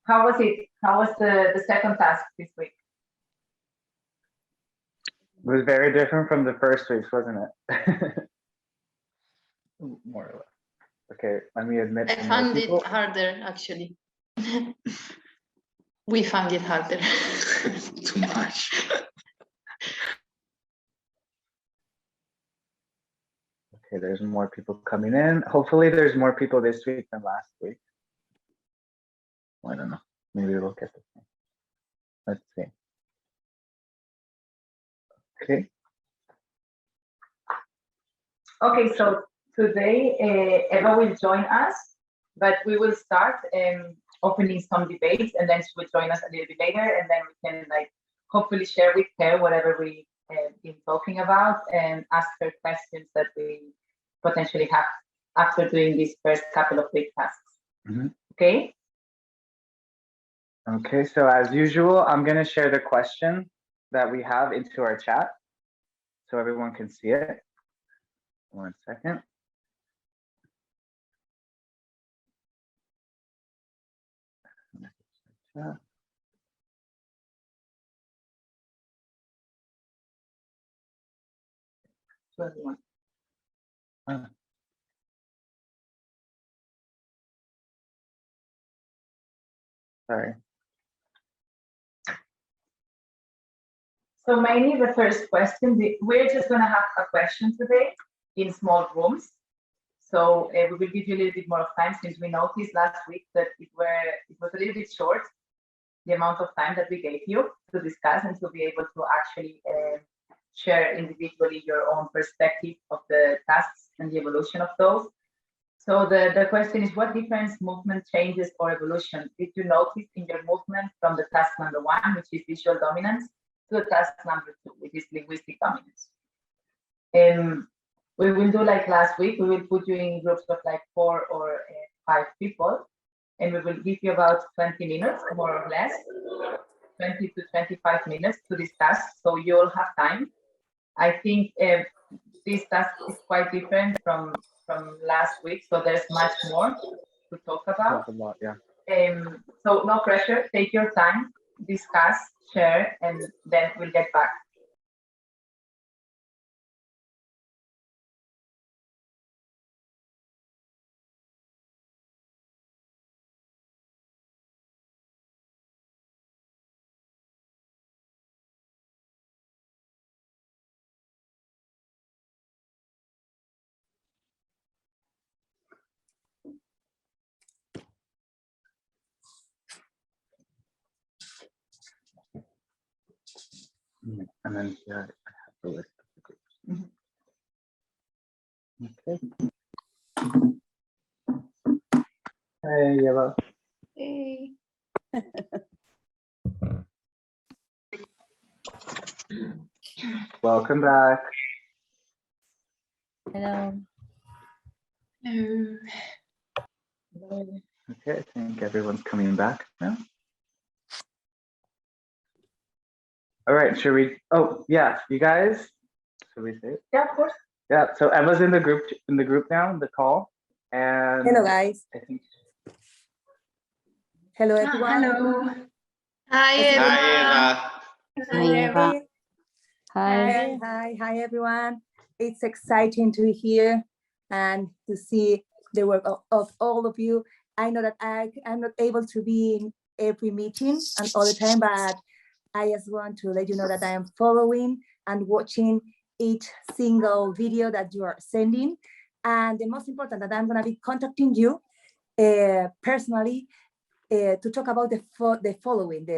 how was it? How was the second task this week? It was very different from the first weeks, wasn't it? More or less. Okay, let me admit. I found it harder, actually. We found it harder. Too much. Okay, there's more people coming in. Hopefully there's more people this week than last week. I don't know. Maybe we'll get the same. Let's see. Okay. Okay, so today Eva will join us, but we will start opening some debates, and then she will join us a little bit later, and then we can like hopefully share with her whatever we been talking about and ask her questions that we potentially have after doing these first couple of big tasks. Mm-hmm. Okay. Okay, so as usual, I'm going to share the question that we have into our chat so everyone can see it. 1 second. Sorry. So mainly the first question, we're just going to have a question today in small rooms. So we will give you a little bit more of time, since we noticed last week that it was a little bit short, the amount of time that we gave you to discuss and to be able to actually share individually your own perspective of the tasks and the evolution of those. So the question is, what difference, movement changes or evolution did you notice in your movement from the task number 1, which is visual dominance, to the task number 2, which is linguistic dominance? We will do like last week, we will put you in groups of like 4 or 5 people, and we will give you about 20 minutes, more or less, 20 to 25 minutes to discuss, so you'll have time. I think this task is quite different from last week, so there's much more to talk about. Talk a lot, yeah. So no pressure, take your time, discuss, share, and then we'll get back. And then yeah, I have the list of the groups. Okay. Hey, Eva. Hey. Welcome back. Hello. Hello. Okay, I think everyone's coming back now. All right, should we? Oh, yeah, you guys. Should we say it? Yeah, of course. Yeah. So Emma's in the group now, the call, and hello, guys. I think. Hello, everyone. Hello. Hi, Eva. Hi, Eva. Hi, everyone. It's exciting to be here and to see the work of all of you. I know that I'm not able to be in every meeting and all the time, but I just want to let you know that I am following and watching each single video that you are sending. And the most important, that I'm going to be contacting you personally to talk about the following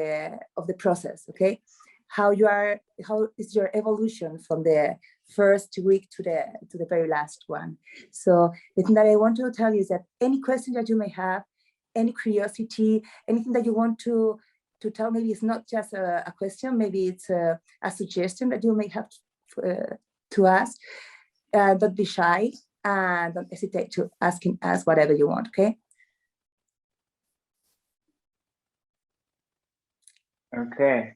of the process, okay? How is your evolution from the first week to the very last one? So the thing that I want to tell you is that any question that you may have, any curiosity, anything that you want to tell, maybe it's not just a question, maybe it's a suggestion that you may have to ask. Don't be shy and don't hesitate to asking us whatever you want, okay? Okay,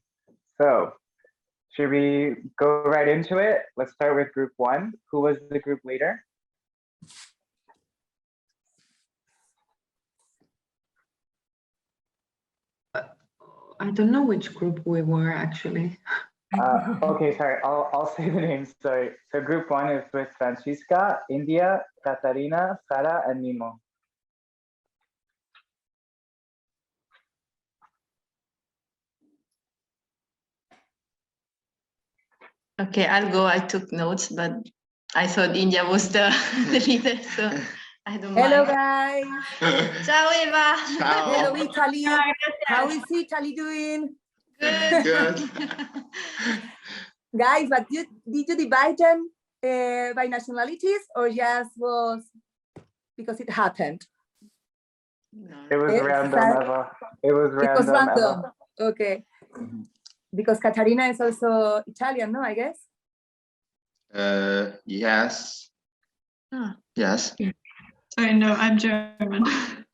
so should we go right into it? Let's start with group 1. Who was the group leader? I don't know which group we were actually. Okay, sorry, I'll say the names. Sorry. So group 1 is with Francisca, India, Katarina, Sara, and Nemo. Okay, I'll go. I took notes, but I thought India was the leader, so I don't Hello, mind. guys. Ciao, Eva. Hello, Ciao. Italy. How is Italy doing? Good. Good. Guys, but did you divide them by nationalities or just was because it happened? No. It was It's random, that- Eva. It was It was random, random. Eva. Okay. Because Katarina is also Italian, no, I guess? Yes. Ah. Yes. Sorry, no, I'm German.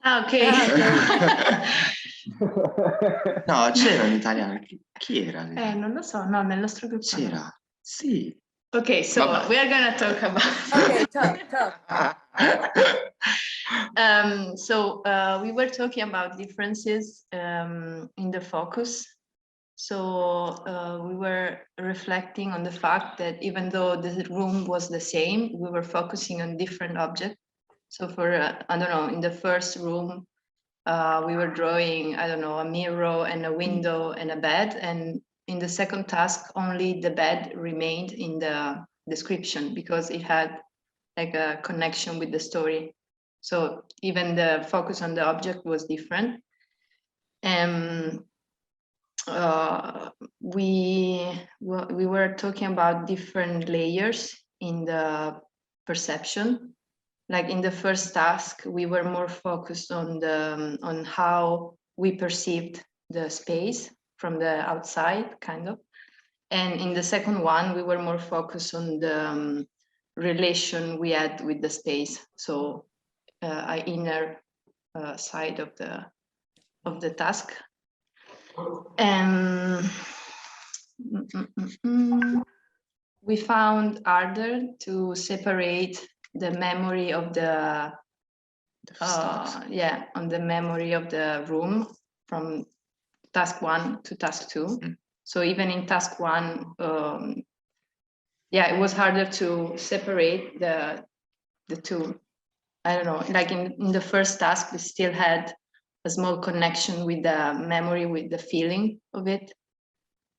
Okay. No, c'era un italiano. Chi era? Non lo so, no, nel nostro gruppo. no. C'era. Sì. Okay, so Vabbè. we are gonna talk about. Okay, talk. So we were talking about differences in the focus. So we were reflecting on the fact that even though the room was the same, we were focusing on different objects. So for, I don't know, in the first room, we were drawing, I don't know, a mirror and a window and a bed. And in the second task, only the bed remained in the description because it had like a connection with the story. So even the focus on the object was different. And we were talking about different layers in the perception. Like in the first task, we were more focused on how we perceived the space from the outside, kind of. And in the second one, we were more focused on the relation we had with the space. So an inner side of the task. And we found harder to separate the memory of the on the memory of the room from task 1 to task 2. So even in task 1, it was harder to separate the two. I don't know, like in the first task, we still had a small connection with the memory, with the feeling of it.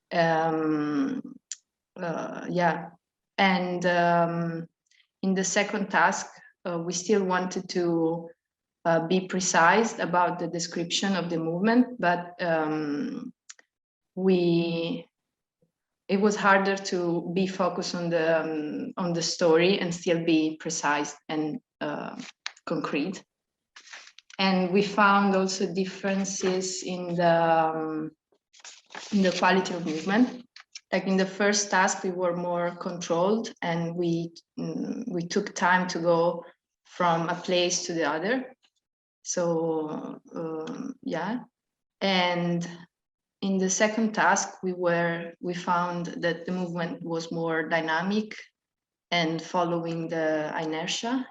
And in the second task, we still wanted to be precise about the description of the movement, but it was harder to be focused on the story and still be precise and concrete. And we found also differences in the quality of movement. Like in the first task, we were more controlled and we took time to go from a place to the other. So and in the second task, we found that the movement was more dynamic and following the inertia.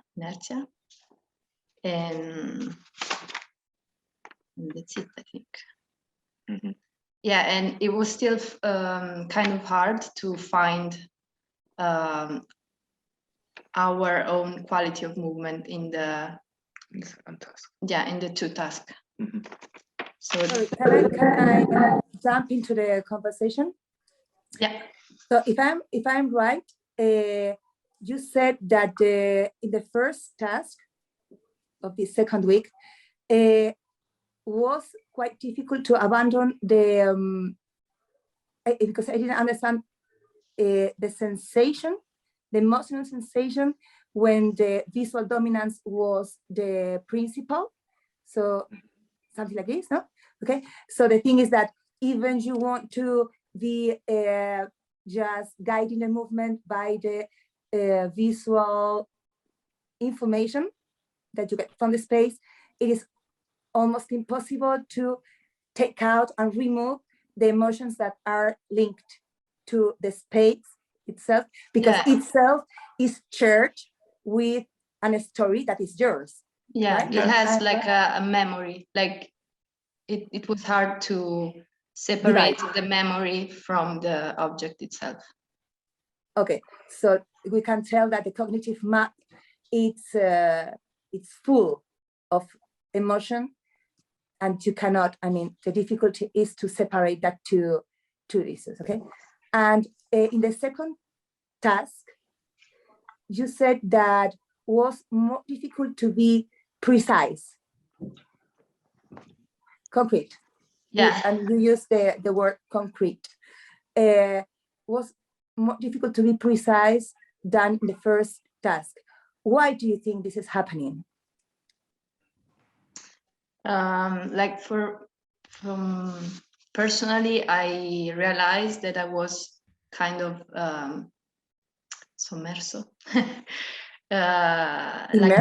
And that's it, I think. Mm-hmm. Yeah, and it was still kind of hard to find our own quality of movement in the second task. Yeah, in the two tasks. Mm-hmm. So Sorry, can I jump into the conversation? yeah. So if I'm right, you said that in the first task of the second week, was quite difficult to abandon the because I didn't understand the sensation, the emotional sensation when the visual dominance was the principal. So something like this, no? Okay. So the thing is that even you want to be just guiding the movement by the visual information that you get from the space, it is almost impossible to take out and remove the emotions that are linked to the space itself, because itself is shared with a story that is yours. Yeah, right? it has like a memory. Like it was hard to separate the memory from the object itself. Okay, so we can tell that the cognitive map, it's full of emotion, and you cannot, I mean, the difficulty is to separate that two pieces, okay? And in the second task, you said that was more difficult to be precise, concrete. Yeah. And you use the word concrete. Was more difficult to be precise than the first task. Why do you think this is happening? Like personally, I realized that I was kind of sommerso, like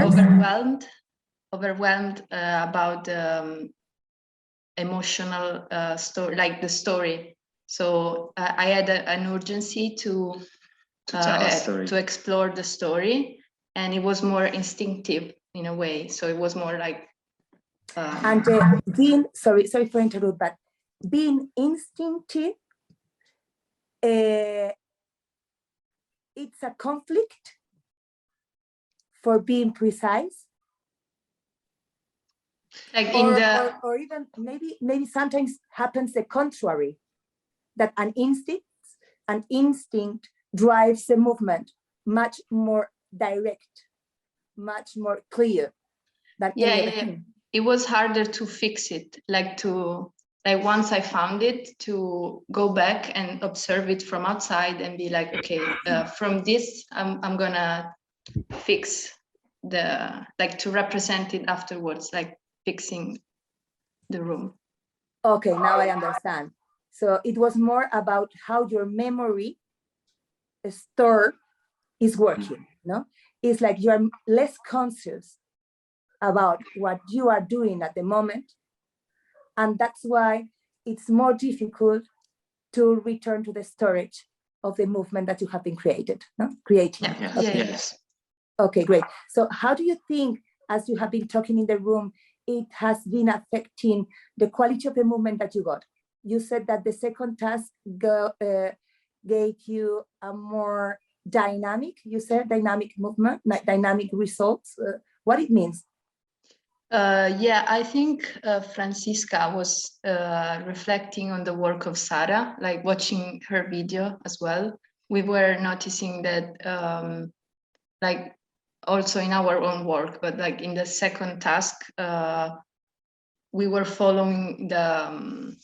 overwhelmed about emotional story, like the story. So I had an urgency to explore the story, and it was more instinctive in a way. So it was more like. And being, sorry for interrupt, but being instinctive, it's a conflict for being precise. Like or even maybe sometimes happens the contrary, that an instinct drives the movement much more direct, much more clear than any other thing. It was harder to fix it, like once I found it, to go back and observe it from outside and be like, okay, from this I'm gonna fix to represent it afterwards, like fixing the room. Okay, now I understand. So it was more about how your memory store is working, no? It's like you are less conscious about what you are doing at the moment. And that's why it's more difficult to return to the storage of the movement that you have been creating. Yes. Okay, great. So how do you think, as you have been talking in the room, it has been affecting the quality of the movement that you got? You said that the second task gave you a more dynamic movement, dynamic results. What it means? I think Francisca was reflecting on the work of Sara, like watching her video as well. We were noticing that, like also in our own work, but like in the second task, we were following the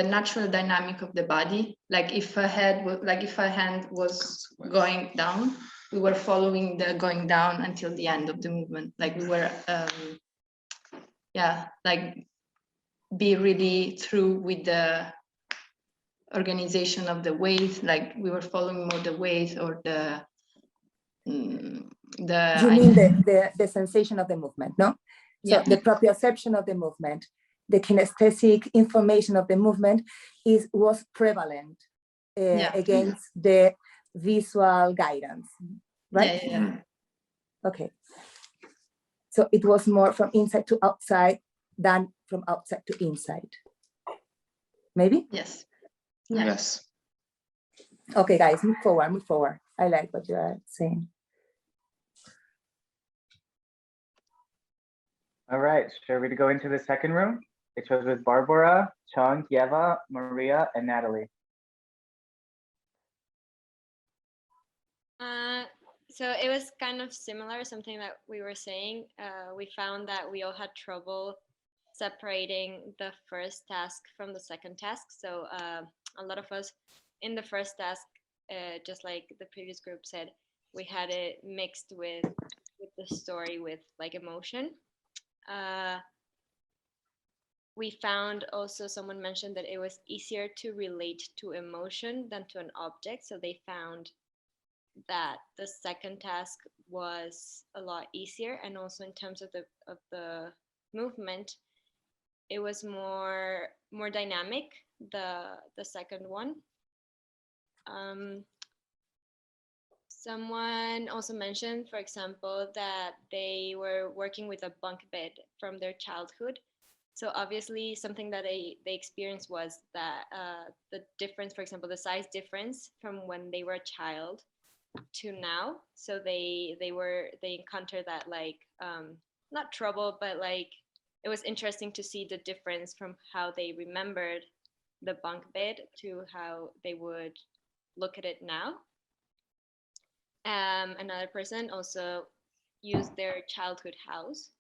natural dynamic of the body. Like if a hand was going down, we were following the going down until the end of the movement. Like we were, be really through with the organization of the weight. Like we were following more the weight or the. You mean the sensation of the movement, no? So the proprioception of the movement, the kinesthetic information of the movement was prevalent against the visual guidance, right? Yeah. Okay. So it was more from inside to outside than from outside to inside. Maybe? Yes. Yes. Okay, guys, move forward. I like what you are saying. All right, shall we go into the second room? It was with Barbara, Chung, Yeva, Maria, and Natalie. So it was kind of similar, something that we were saying. We found that we all had trouble separating the first task from the second task. So a lot of us in the first task, just like the previous group said, we had it mixed with the story, with like emotion. We found also, someone mentioned that it was easier to relate to emotion than to an object. So they found that the second task was a lot easier, and also in terms of the movement, it was more dynamic, the second one. Someone also mentioned, for example, that they were working with a bunk bed from their childhood, So obviously something that they experienced was that the difference, for example, the size difference from when they were a child to now. So they encountered that, like, not trouble, but like it was interesting to see the difference from how they remembered the bunk bed to how they would look at it now. Another person also used their childhood house.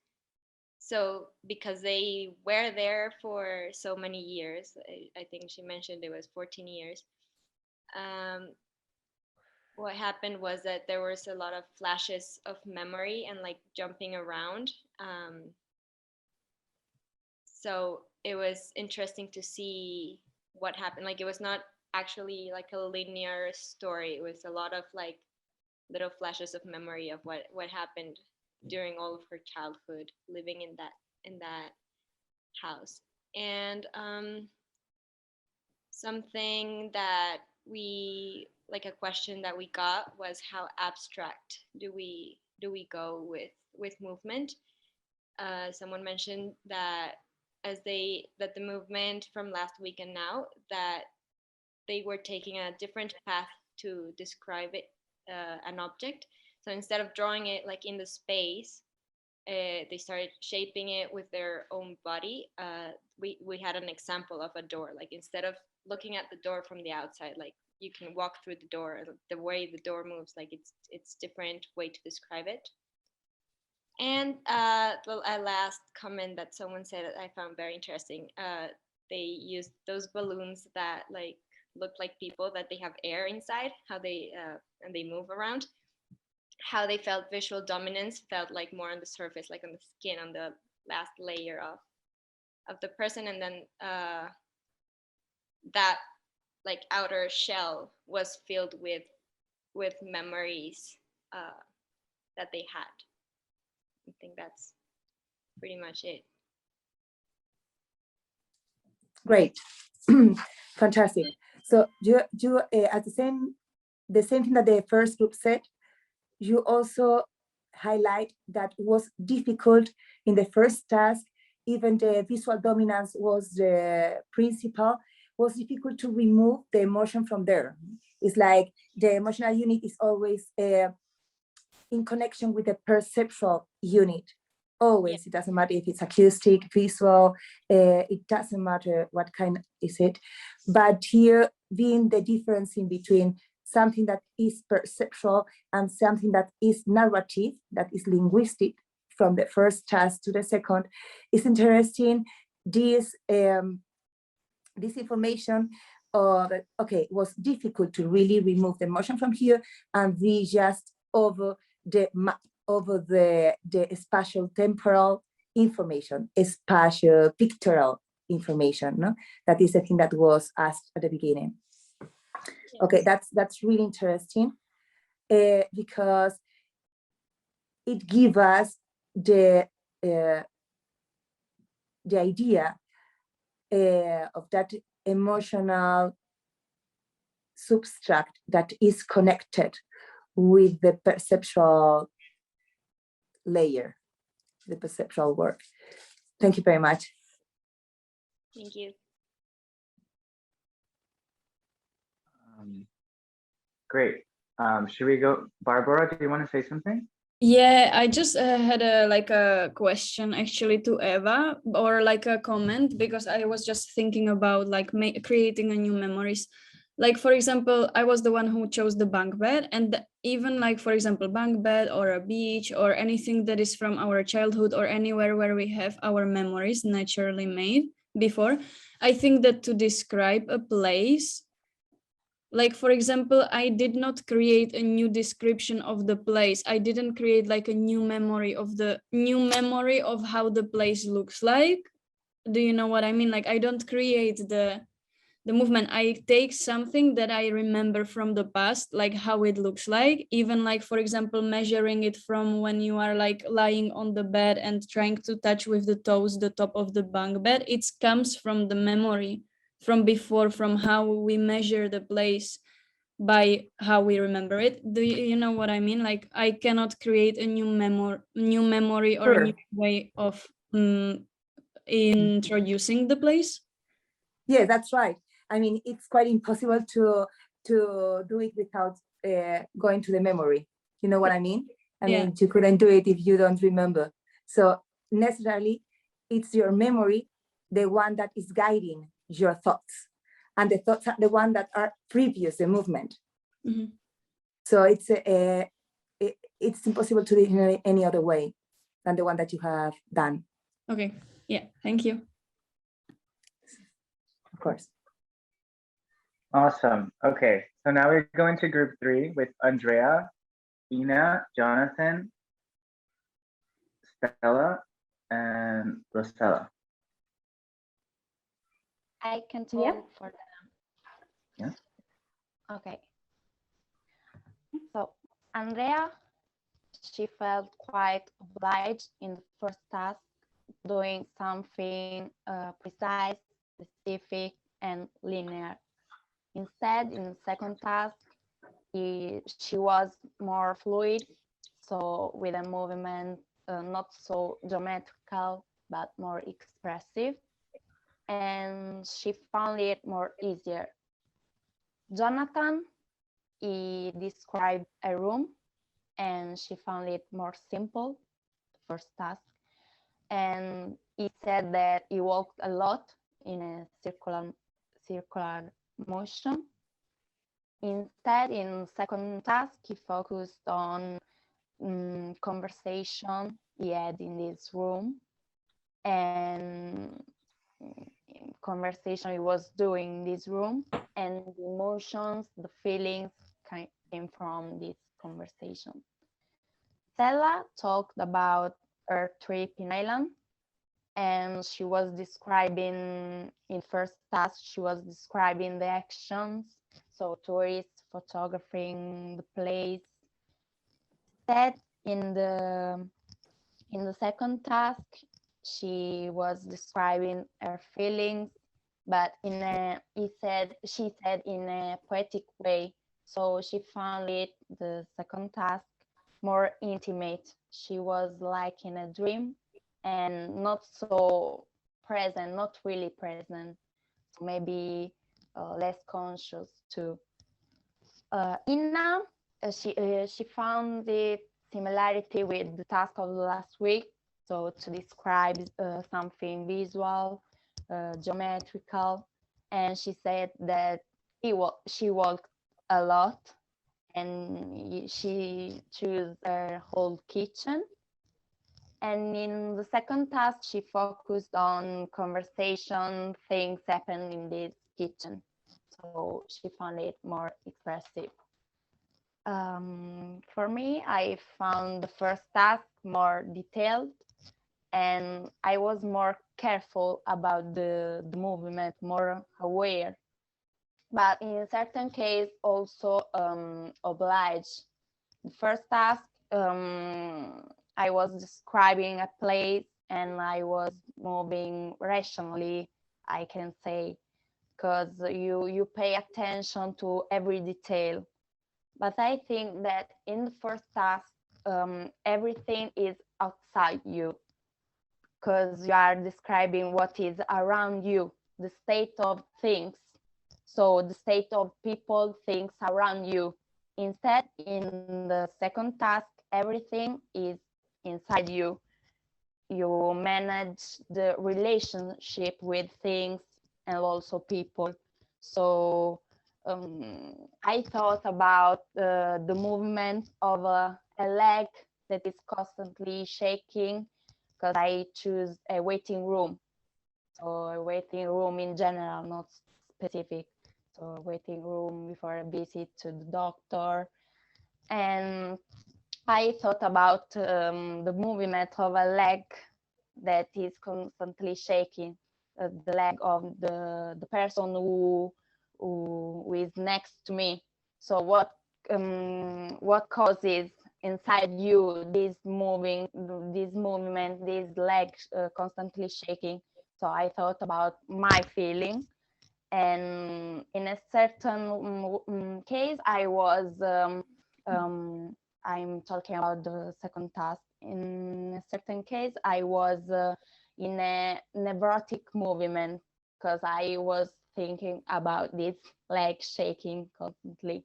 So because they were there for so many years, I think she mentioned it was 14 years. What happened was that there was a lot of flashes of memory and like jumping around. So it was interesting to see what happened. Like, it was not actually like a linear story. It was a lot of like little flashes of memory of what happened during all of her childhood living in that house. And something that we, like, a question that we got was, how abstract do we go with movement? Someone mentioned that that the movement from last week and now, that they were taking a different path to describe it, an object. So instead of drawing it like in the space, they started shaping it with their own body. We had an example of a door. Like, instead of looking at the door from the outside, like you can walk through the door, the way the door moves, like it's different way to describe it. And a last comment that someone said that I found very interesting. They used those balloons that like look like people, that they have air inside, how they and they move around. How they felt visual dominance felt like more on the surface, like on the skin, on the last layer of the person, and then that like outer shell was filled with memories that they had. I think that's pretty much it. Great. Fantastic. So you at the same thing that the first group said, you also highlight that it was difficult in the first task, even the visual dominance was the principal, was difficult to remove the emotion from there. It's like the emotional unit is always in connection with the perceptual unit. Always, yeah. It doesn't matter if it's acoustic, visual, it doesn't matter what kind is it. But here, being the difference in between something that is perceptual and something that is narrative, that is linguistic, from the first task to the second, is interesting. This information it was difficult to really remove the emotion from here and be just over the spatial temporal information, spatial pictorial information. No? That is the thing that was asked at the beginning. Yes. Okay, that's really interesting because it gives us the idea of that emotional substract that is connected with the perceptual layer, the perceptual work. Thank you very much. Thank you. Great. Should we go? Barbara, do you want to say something? Yeah, I just had a question actually to Eva, or like a comment, because I was just thinking about like creating a new memories. Like, for example, I was the one who chose the bunk bed, and even like, for example, bunk bed or a beach or anything that is from our childhood or anywhere where we have our memories naturally made before. I think that to describe a place, like, for example, I did not create a new description of the place. I didn't create like a new memory of how the place looks like. Do you know what I mean? Like, I don't create the movement. I take something that I remember from the past, like how it looks like, even like, for example, measuring it from when you are like lying on the bed and trying to touch with the toes the top of the bunk bed. It comes from the memory from before, from how we measure the place by how we remember it. Do you know what I mean? Like, I cannot create a new memory or sure. A new way of introducing the place? Yeah, that's right. I mean, it's quite impossible to do it without going to the memory. You know what I mean? I mean, you couldn't do it if you don't remember. So necessarily, it's your memory, the one that is guiding your thoughts, and the thoughts are the one that are previous the movement. Mm-hmm. So it's impossible to do it in any other way than the one that you have done. Okay. Yeah. Thank you. Of course. Awesome. Okay, so now we're going to group 3 with Andrea, Ina, Jonathan, Stella, and Rosella. I can talk for them. Yeah. Okay. So Andrea, she felt quite obliged in the first task, doing something precise, specific, and linear. Instead, in the second task, she was more fluid, so with a movement not so geometrical, but more expressive, and she found it more easier. Jonathan, he described a room, and she found it more simple, the first task, and he said that he walked a lot in a circular motion. Instead, in second task, he focused on conversation he had in this room, and conversation he was doing in this room, and the emotions, the feelings came from this conversation. Stella talked about her trip in Ireland, and she was describing, in first task, she was describing the actions, so tourists photographing the place. Instead, in the second task, she was describing her feelings, but she said in a poetic way. So she found it, the second task, more intimate. She was like in a dream and not so present, not really present, so maybe less conscious too. Inna, she found the similarity with the task of the last week, so to describe something visual, geometrical, and she said that she walked a lot, and she chose her whole kitchen. And in the second task, she focused on conversation, things happen in this kitchen. So she found it more expressive. For me, I found the first task more detailed, and I was more careful about the movement, more aware. But in certain case, also obliged. The first task, I was describing a place and I was moving rationally, I can say, because you pay attention to every detail. But I think that in the first task, everything is outside you, because you are describing what is around you, the state of things. So the state of people, things around you. Instead, in the second task, everything is inside you. You manage the relationship with things and also people. So I thought about the movement of a leg that is constantly shaking, because I choose a waiting room. So a waiting room in general, not specific. So a waiting room before a visit to the doctor. And I thought about the movement of a leg that is constantly shaking, the leg of the person who is next to me. So what causes inside you this movement, this leg constantly shaking? So I thought about my feeling, and in a certain case, I was I'm talking about the second task. In a certain case, I was in a neurotic movement, because I was thinking about this leg shaking constantly.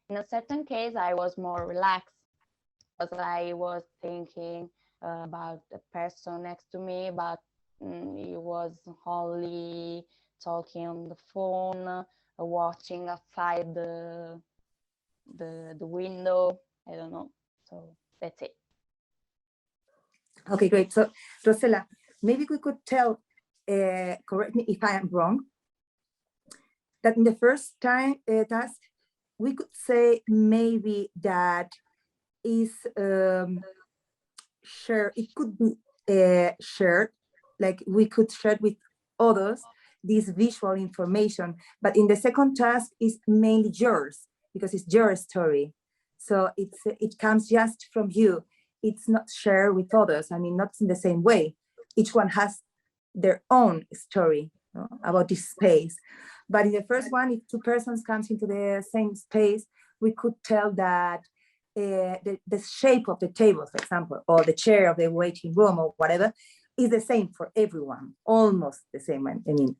In a certain case, I was more relaxed because I was thinking about the person next to me, but he was only talking on the phone, watching outside the window. I don't know. So that's it. Okay, great. So Rosella, maybe we could tell, correct me if I am wrong, that in the first task, we could say maybe that is shared, it could be shared, like we could share with others this visual information, but in the second task is mainly yours, because it's your story. So it comes just from you. It's not shared with others. I mean, not in the same way. Each one has their own story, you know, about this space. But in the first one, if two persons comes into the same space, we could tell that the shape of the table, for example, or the chair of the waiting room or whatever, is the same for everyone, almost the same. I mean,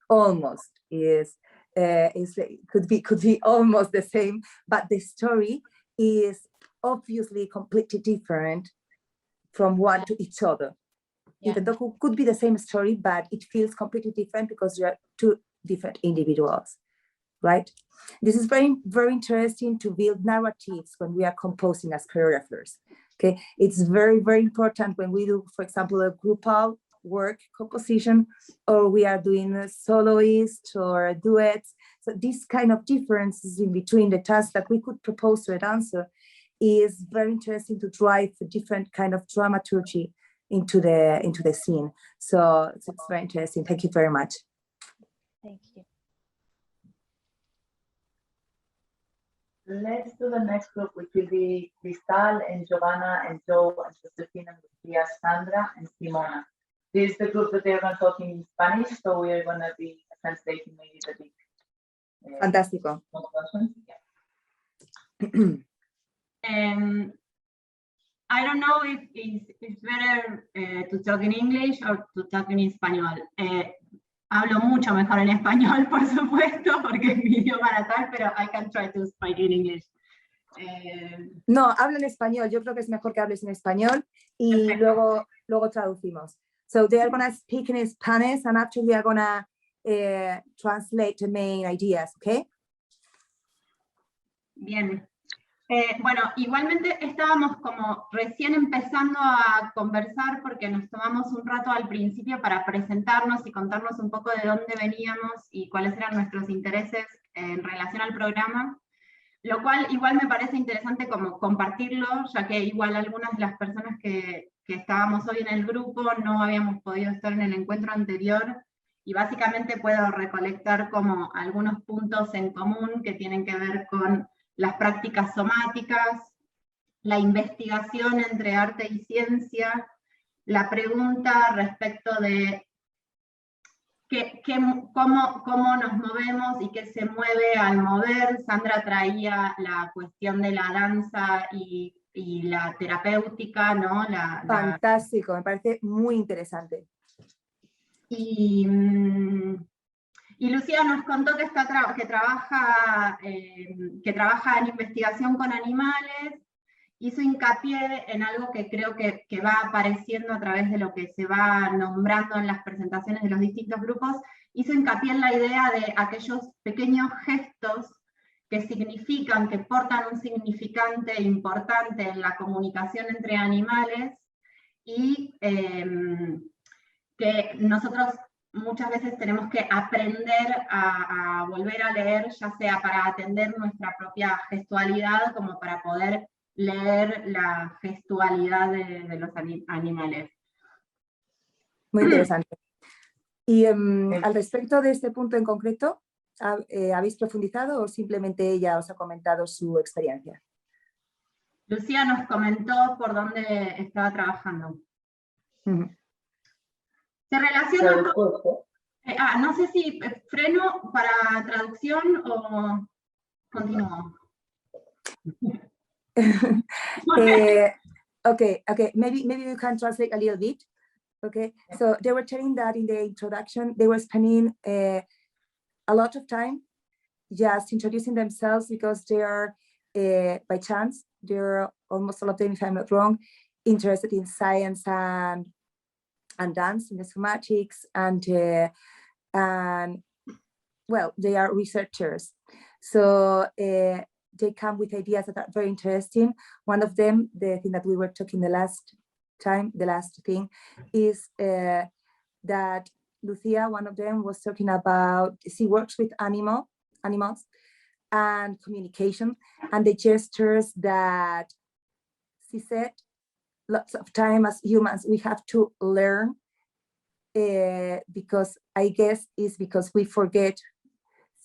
almost could be almost the same, but the story is obviously completely different from one to each other. Yeah. Even though it could be the same story, but it feels completely different because you are two different individuals, right? This is very, very interesting to build narratives when we are composing as choreographers. Okay, it's very, very important when we do, for example, a groupal work composition, or we are doing a soloist or duets. So this kind of differences in between the tasks that we could propose to a dancer is very interesting to drive a different kind of dramaturgy into the scene. So it's very interesting. Thank you very much. Thank you. Let's do the next group, which will be Cristal and Giovanna and Joe and Josefina and Lucia, Sandra and Simona. This is the group that they're going to talk in Spanish, so we are going to be translating maybe the big. Fantástico. I don't know if it's better to talk in English or to talk in español. Hablo mucho mejor en español, por supuesto, porque es mi idioma natal, pero I can try to speak in English. No, habla en español. Yo creo que es mejor que hables en español y luego traducimos. So they are going to speak in Spanish and after we are going to translate the main ideas, okay? Bien. Bueno, igualmente estábamos como recién empezando a conversar porque nos tomamos un rato al principio para presentarnos y contarnos un poco de dónde veníamos y cuáles eran nuestros intereses en relación al programa, lo cual igual me parece interesante como compartirlo, ya que igual algunas de las personas que estábamos hoy en el grupo no habíamos podido estar en el encuentro anterior, y básicamente puedo recolectar como algunos puntos en común que tienen que ver con las prácticas somáticas, la investigación entre arte y ciencia, la pregunta respecto de cómo nos movemos y qué se mueve al mover. Sandra traía la cuestión de la danza y la terapéutica, ¿no? Fantástico, me parece muy interesante. Y Lucía nos contó que trabaja en investigación con animales, hizo hincapié en algo que creo que va apareciendo a través de lo que se va nombrando en las presentaciones de los distintos grupos, hizo hincapié en la idea de aquellos pequeños gestos que significan, que portan un significante importante en la comunicación entre animales, y que nosotros muchas veces tenemos que aprender a volver a leer, ya sea para atender nuestra propia gestualidad, como para poder leer la gestualidad de los animales. Muy interesante. Y al respecto de este punto en concreto, ¿habéis profundizado o simplemente ella os ha comentado su experiencia? Lucía nos comentó por dónde estaba trabajando. Se relaciona con... no sé si freno para traducción o continúo. Okay, maybe you can translate a little bit. Okay, so they were telling that in the introduction, they were spending a lot of time just introducing themselves because they are, by chance, they're almost all of them, if I'm not wrong, interested in science and dance, in the somatics, and well, they are researchers. So they come with ideas that are very interesting. One of them, the thing that we were talking the last thing, is that Lucia, one of them, was talking about, she works with animals and communication, and the gestures that she said, lots of time as humans, we have to learn, because I guess it's because we forget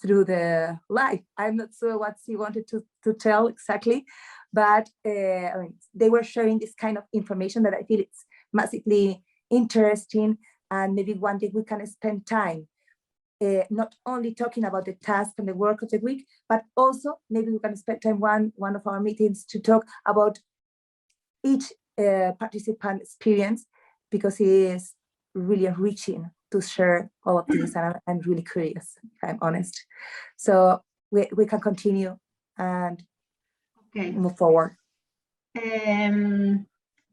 through the life. I'm not sure what she wanted to tell exactly, but I mean, they were sharing this kind of information that I feel it's massively interesting, and maybe one day we can spend time not only talking about the task and the work of the week, but also maybe we can spend time one of our meetings to talk about each participant experience, because it is really enriching to share all of this, and I'm really curious, if I'm honest. So we can continue and move forward.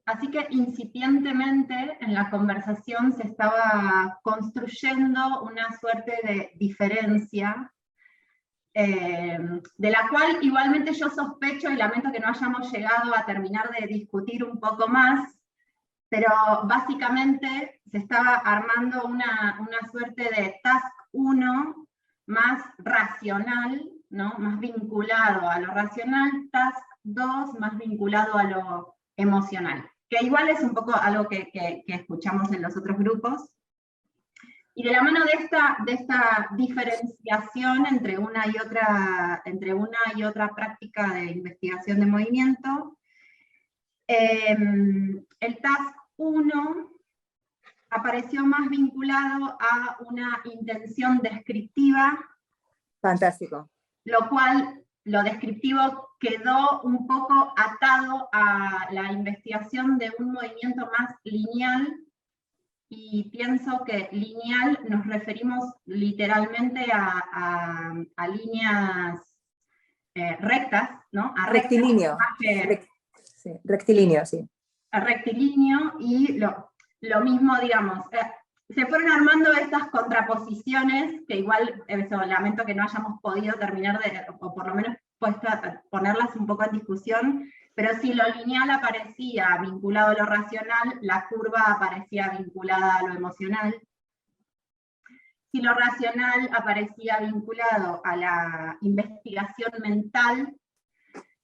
Así que incipientemente en la conversación se estaba construyendo una suerte de diferencia, de la cual igualmente yo sospecho y lamento que no hayamos llegado a terminar de discutir un poco más, pero básicamente se estaba armando una suerte de task 1 más racional, ¿no? Más vinculado a lo racional, task 2 más vinculado a lo emocional, que igual es un poco algo que escuchamos en los otros grupos. Y de la mano de esta diferenciación entre una y otra práctica de investigación de movimiento, el task 1 apareció más vinculado a una intención descriptiva. Fantástico. Lo cual, lo descriptivo quedó un poco atado a la investigación de un movimiento más lineal, y pienso que lineal nos referimos literalmente a líneas rectas, ¿no? A rectilíneo. Sí, rectilíneo, sí. A rectilíneo, y lo mismo, digamos, se fueron armando estas contraposiciones, que igual, eso, lamento que no hayamos podido terminar o por lo menos ponerlas un poco en discusión, pero si lo lineal aparecía vinculado a lo racional, la curva aparecía vinculada a lo emocional. Si lo racional aparecía vinculado a la investigación mental,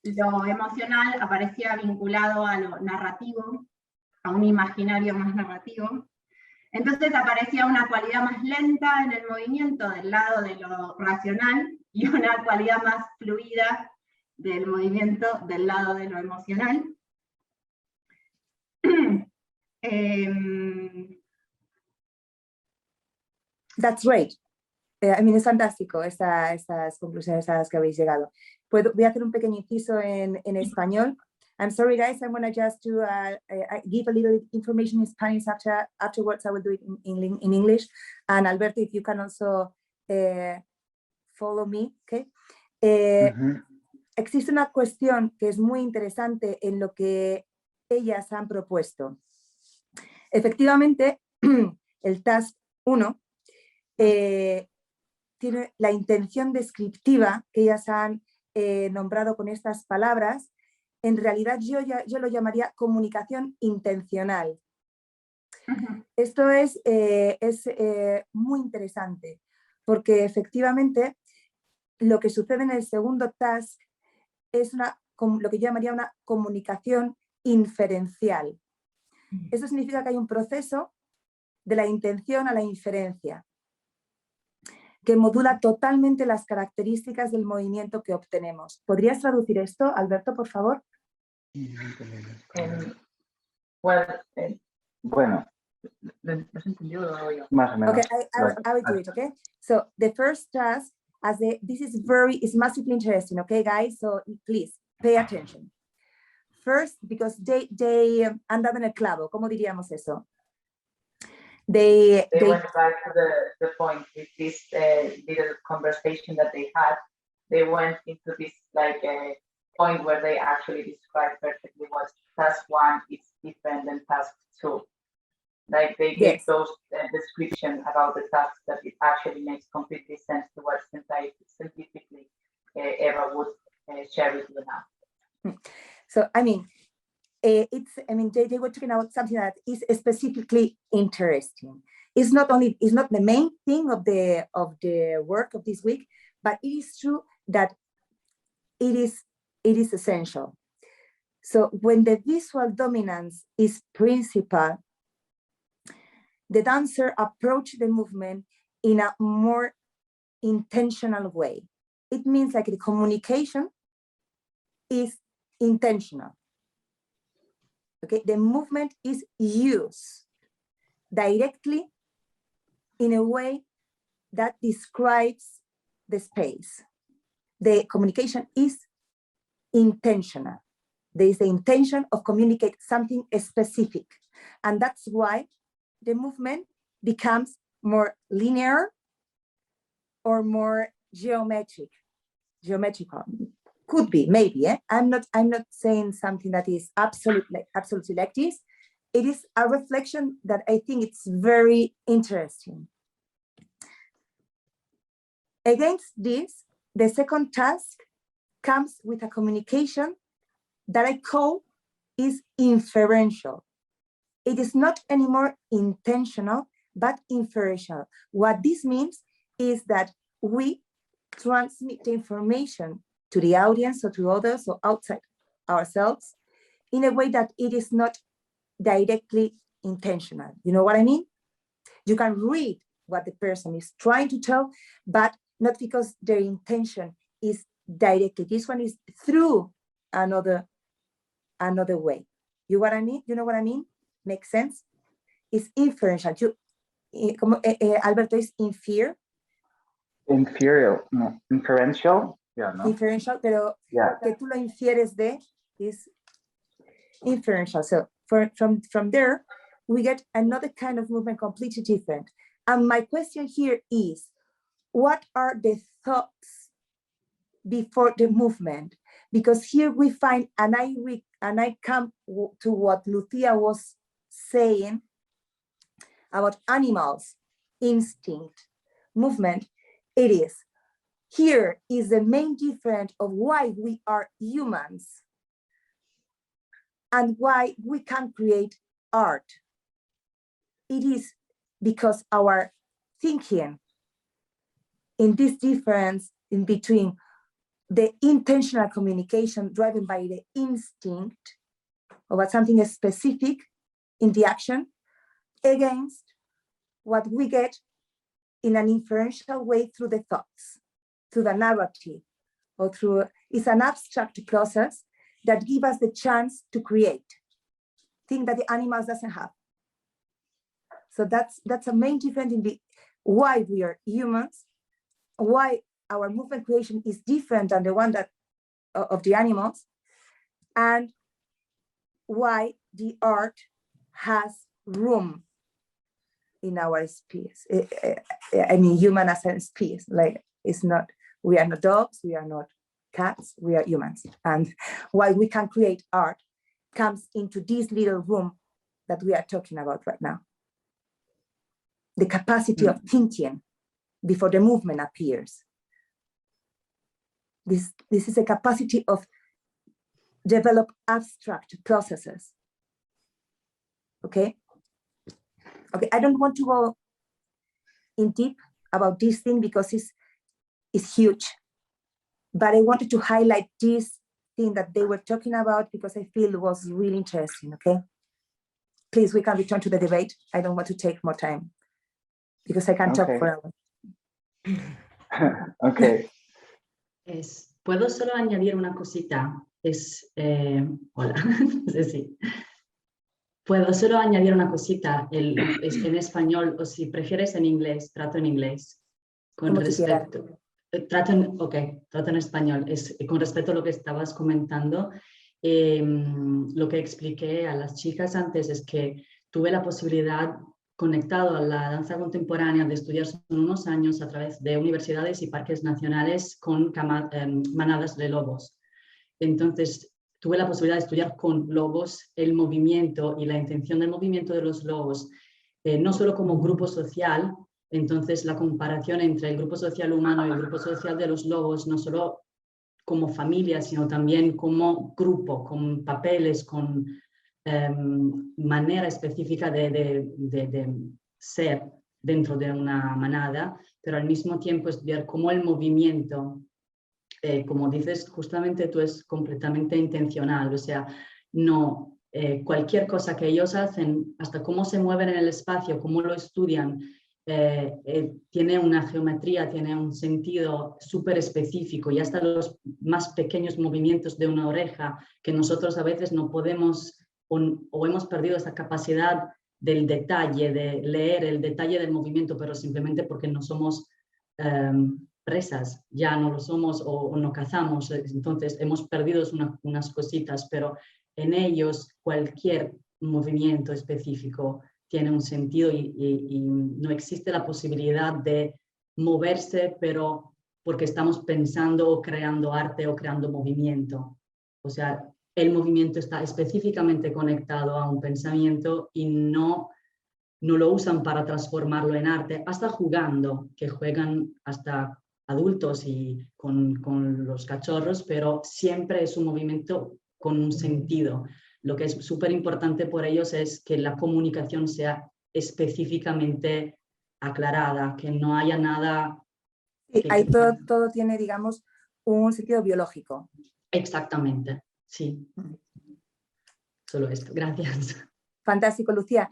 lo emocional aparecía vinculado a lo narrativo, a un imaginario más narrativo. Entonces aparecía una cualidad más lenta en el movimiento del lado de lo racional y una cualidad más fluida del movimiento del lado de lo emocional. That's great. I mean, es fantástico estas conclusiones a las que habéis llegado. Voy a hacer un pequeño inciso en español. I'm sorry, guys. I'm gonna just do give a little information in Spanish afterwards. I will do it in English. And Alberto, if you can also follow me, okay? Existe una cuestión que es muy interesante en lo que ellas han propuesto. Efectivamente, el task 1 tiene la intención descriptiva que ellas han nombrado con estas palabras. En realidad yo lo llamaría comunicación intencional. Esto es muy interesante, porque efectivamente lo que sucede en el segundo task es lo que yo llamaría una comunicación inferencial. Eso significa que hay un proceso de la intención a la inferencia, que modula totalmente las características del movimiento que obtenemos. ¿Podrías traducir esto, Alberto, por favor? Bueno, más o menos. Okay, I will do it, okay? So the first task, this is massively interesting, okay, guys? So please, pay attention. First, because they han dado en el clavo, ¿cómo diríamos eso? They went back to the point with this little conversation that they had. They went into this like a point where they actually described perfectly what task 1 is different than task 2. Like they gave those description about the tasks that it actually makes completely sense to what scientifically Eva would share with you now. So I mean, they were talking about something that is specifically interesting. It's not the main thing of the work of this week, but it is true that it is essential. So when the visual dominance is principal, the dancer approach the movement in a more intentional way. It means like the communication is intentional. Okay, the movement is used directly in a way that describes the space. The communication is intentional. There is the intention of communicate something specific. And that's why the movement becomes more linear or more geometrical. Could be, maybe. I'm not saying something that is absolutely like this. It is a reflection that I think it's very interesting. Against this, the second task comes with a communication that I call is inferential. It is not anymore intentional, but inferential. What this means is that we transmit the information to the audience or to others or outside ourselves in a way that it is not directly intentional. You know what I mean? You can read what the person is trying to tell, but not because their intention is directly. This one is through another way. You know what I mean? You know what I mean? Makes sense? It's inferential. Alberto is inferential. Yeah, no. Inferential, pero que tú lo infieres de is inferential. So from there, we get another kind of movement completely different. And my question here is, what are the thoughts before the movement? Because here we find, and I come to what Lucia was saying about animals, instinct, movement. It is. Here is the main difference of why we are humans and why we can create art. It is because our thinking in this difference in between the intentional communication driven by the instinct about something specific in the action against what we get in an inferential way through the thoughts, through the narrative, or through, it's an abstract process that gives us the chance to create, thing that the animals doesn't have. So that's a main difference in why we are humans, why our movement creation is different than the one that of the animals, and why the art has room in our species. I mean, human as a species, like it's not, we are not dogs, we are not cats, we are humans. And why we can create art comes into this little room that we are talking about right now. The capacity of thinking before the movement appears. This is a capacity of develop abstract processes. Okay? Okay, I don't want to go in deep about this thing because it's huge. But I wanted to highlight this thing that they were talking about because I feel it was really interesting, okay? Please, we can return to the debate. I don't want to take more time because I can talk for hours. Okay. ¿Puedo solo añadir una cosita? Hola, sí. Puedo solo añadir una cosita en español, o si prefieres en inglés, trato en inglés. Con respecto. Trato en español. Con respecto a lo que estabas comentando, lo que expliqué a las chicas antes es que tuve la posibilidad conectado a la danza contemporánea de estudiar son unos años a través de universidades y parques nacionales con manadas de lobos. Entonces, tuve la posibilidad de estudiar con lobos el movimiento y la intención del movimiento de los lobos, no solo como grupo social. Entonces, la comparación entre el grupo social humano y el grupo social de los lobos, no solo como familia, sino también como grupo, con papeles, con manera específica de ser dentro de una manada, pero al mismo tiempo estudiar cómo el movimiento, como dices, justamente tú, es completamente intencional, o sea, no cualquier cosa que ellos hacen, hasta cómo se mueven en el espacio, cómo lo estudian, tiene una geometría, tiene un sentido súper específico, y hasta los más pequeños movimientos de una oreja que nosotros a veces no podemos o hemos perdido esa capacidad del detalle, de leer el detalle del movimiento, pero simplemente porque no somos presas, ya no lo somos o no cazamos, entonces hemos perdido unas cositas, pero en ellos cualquier movimiento específico tiene un sentido y no existe la posibilidad de moverse, pero porque estamos pensando o creando arte o creando movimiento. O sea, el movimiento está específicamente conectado a un pensamiento y no lo usan para transformarlo en arte, hasta jugando, que juegan hasta adultos y con los cachorros, pero siempre es un movimiento con un sentido. Lo que es súper importante por ellos es que la comunicación sea específicamente aclarada, que no haya nada... Sí, ahí todo tiene, digamos, un sentido biológico. Exactamente, sí. Solo esto, gracias. Fantástico, Lucía.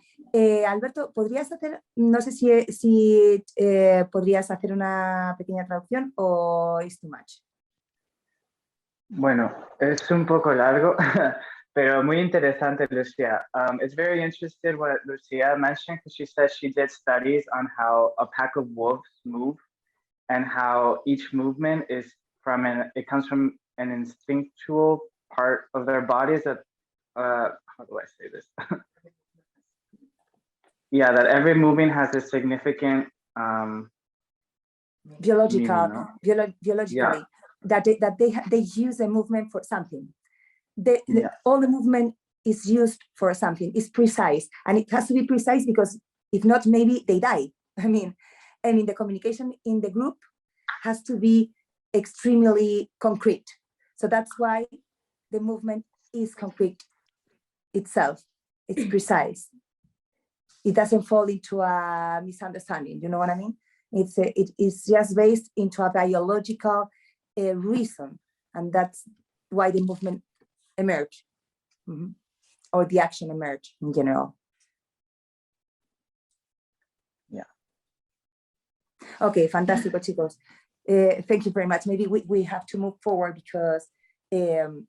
Alberto, ¿podrías hacer, no sé si podrías hacer una pequeña traducción o es too much? Bueno, es un poco largo, pero muy interesante, Lucia. It's very interesting what Lucia mentioned, because she said she did studies on how a pack of wolves move and how each movement is it comes from an instinctual part of their bodies that, how do I say this? Yeah, that every movement has a significant biological, meaning, no? biologically, Yeah. that they use a movement for something. Yeah. All the movement is used for something. It's precise, and it has to be precise because if not, maybe they die. I mean, the communication in the group has to be extremely concrete. So that's why the movement is concrete itself. It's precise. It doesn't fall into a misunderstanding. You know what I mean? It is just based into a biological reason, and that's why the movement emerged, or the action emerged in general. Yeah. Okay, fantástico, chicos. Thank you very much. Maybe we have to move forward because the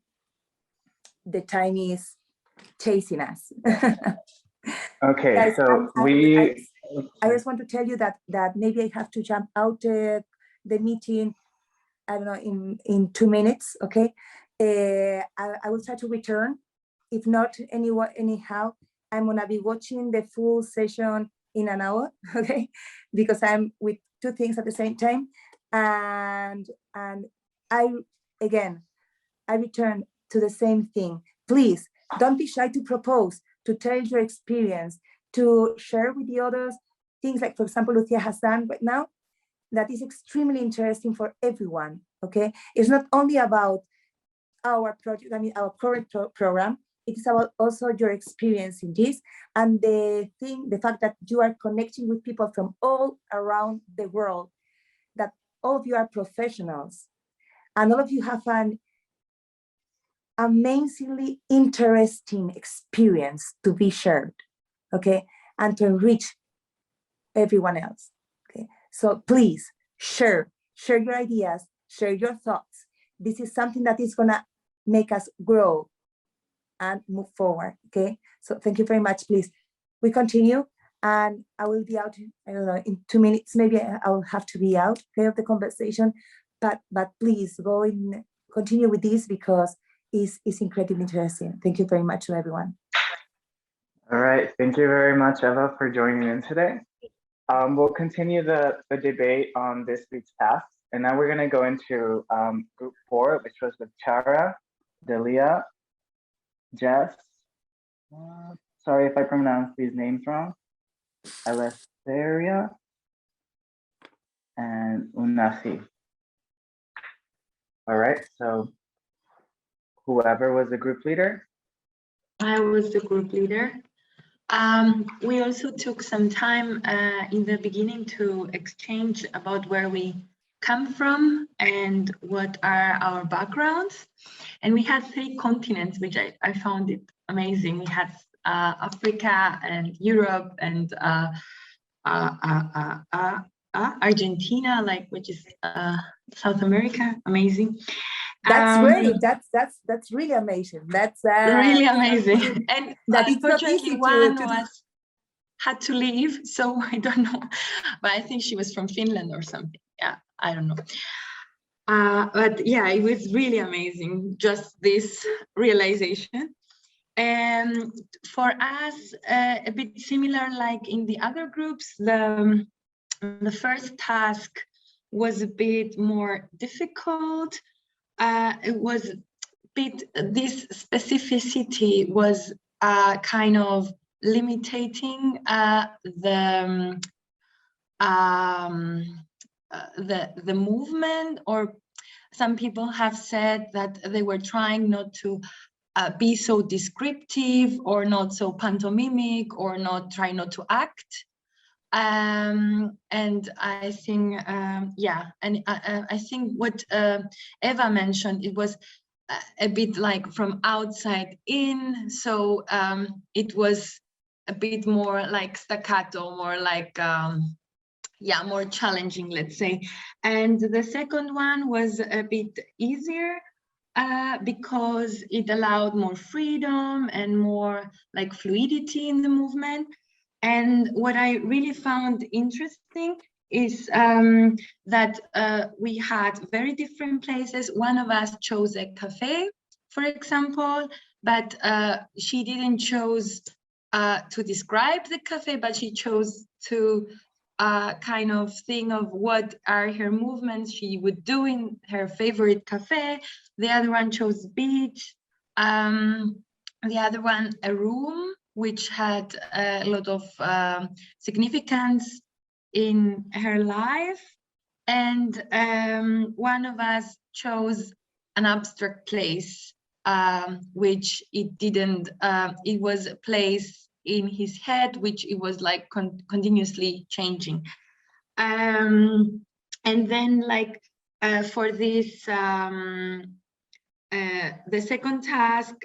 time is chasing us. Okay, Guys, so I just want to tell you that maybe I have to jump out the meeting, I don't know, in 2 minutes, okay? I will try to return. If not, anyhow, I'm gonna be watching the full session in an hour, okay? Because I'm with 2 things at the same time. And I return to the same thing. Please, don't be shy to propose, to tell your experience, to share with the others things like, for example, Lucia has done right now, that is extremely interesting for everyone, okay? It's not only about our project, I mean, our current program, it is about also your experience in this, and the fact that you are connecting with people from all around the world, that all of you are professionals, and all of you have an amazingly interesting experience to be shared, okay, and to enrich everyone else, okay? So please share your ideas, share your thoughts. This is something that is gonna make us grow and move forward, okay? So thank you very much, please. We continue, and I will be out, I don't know, in 2 minutes, maybe I will have to be out, okay, of the conversation, but please go and continue with this because it's incredibly interesting. Thank you very much to everyone. All right, thank you very much, Eva, for joining in today. We'll continue the debate on this week's tasks, and now we're gonna go into group 4, which was with Chara, Delia, Jess, sorry if I pronounce these names wrong, Eleftheria, and Unasi. All right, so whoever was the group leader. I was the group leader. We also took some time in the beginning to exchange about where we come from and what are our backgrounds. And we had 3 continents, which I found it amazing. We had Africa and Europe and Argentina, which is South America. Amazing. That's great. That's really amazing. That's really amazing. And that it's not easy one to had to leave, so I don't know, but I think she was from Finland or something. Yeah, I don't know. But yeah, it was really amazing, just this realization. And for us, a bit similar like in the other groups, the first task was a bit more difficult. It was a bit, this specificity was kind of limiting the movement, or some people have said that they were trying not to be so descriptive or not so pantomimic or try not to act. And I think, yeah, and I think what Eva mentioned, it was a bit like from outside in, so it was a bit more like staccato, more like, yeah, more challenging, let's say. And the second one was a bit easier because it allowed more freedom and more like fluidity in the movement. And what I really found interesting is that we had very different places. One of us chose a cafe, for example, but she didn't choose to describe the cafe, but she chose to kind of think of what are her movements she would do in her favorite cafe. The other one chose beach. The other one, a room, which had a lot of significance in her life. And one of us chose an abstract place, which it didn't, it was a place in his head, which it was like continuously changing. And then like for this, the second task,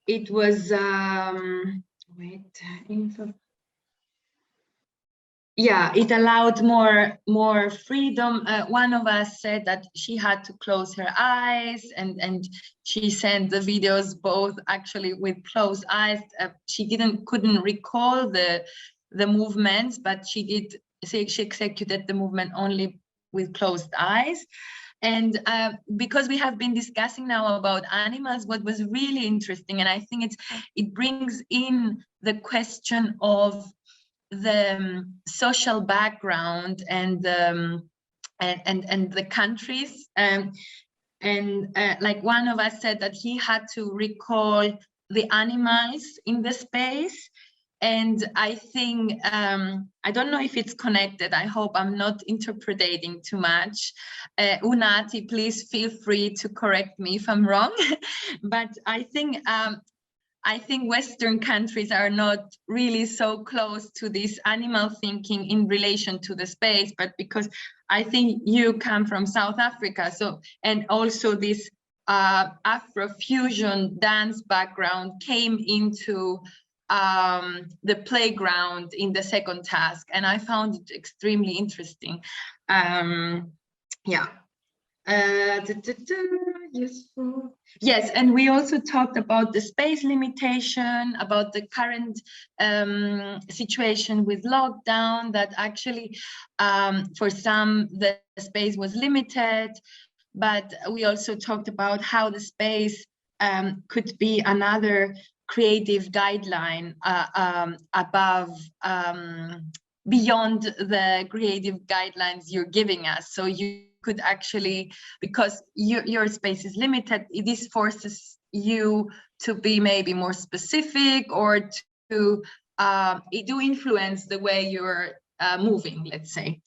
it was, yeah, it allowed more freedom. One of us said that she had to close her eyes, and she sent the videos both actually with closed eyes. She couldn't recall the movements, but she executed the movement only with closed eyes. And because we have been discussing now about animals, what was really interesting, and I think it brings in the question of the social background and the countries, and like one of us said that he had to recall the animals in the space. And I think, I don't know if it's connected. I hope I'm not interpreting too much. Unati, please feel free to correct me if I'm wrong. But I think Western countries are not really so close to this animal thinking in relation to the space, but because I think you come from South Africa, so, and also this Afrofusion dance background came into the playground in the second task, and I found it extremely interesting. Yeah. Useful. Yes, and we also talked about the space limitation, about the current situation with lockdown, that actually for some the space was limited, but we also talked about how the space could be another creative guideline beyond the creative guidelines you're giving us. So you could actually, because your space is limited, this forces you to be maybe more specific or to influence the way you're moving, let's say.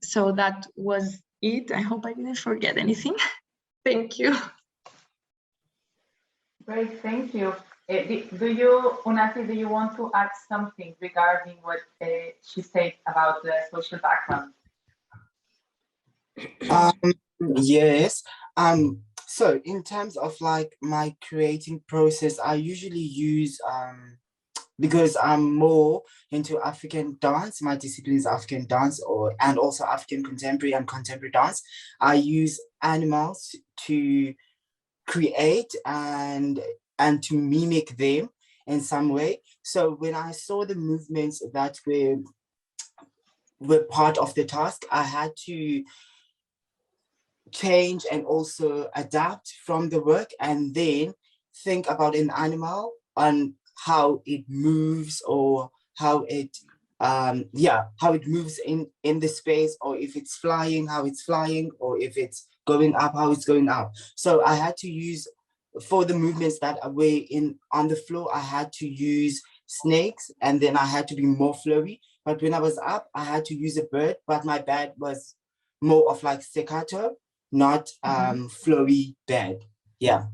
So that was it. I hope I didn't forget anything. Thank you. Great, thank you. Unati, do you want to add something regarding what she said about the social background? Yes. So in terms of like my creating process, I usually use because I'm more into African dance, my discipline is African dance and also African contemporary and contemporary dance. I use animals to create and to mimic them in some way. So when I saw the movements that were part of the task, I had to change and also adapt from the work and then think about an animal and how it moves or how it how it moves in the space, or if it's flying, how it's flying, or if it's going up, how it's going up. So I had to use, for the movements that were on the floor, I had to use snakes, and then I had to be more flowy. But when I was up, I had to use a bird, but my bird was more of like staccato, not flowy bird. Yeah.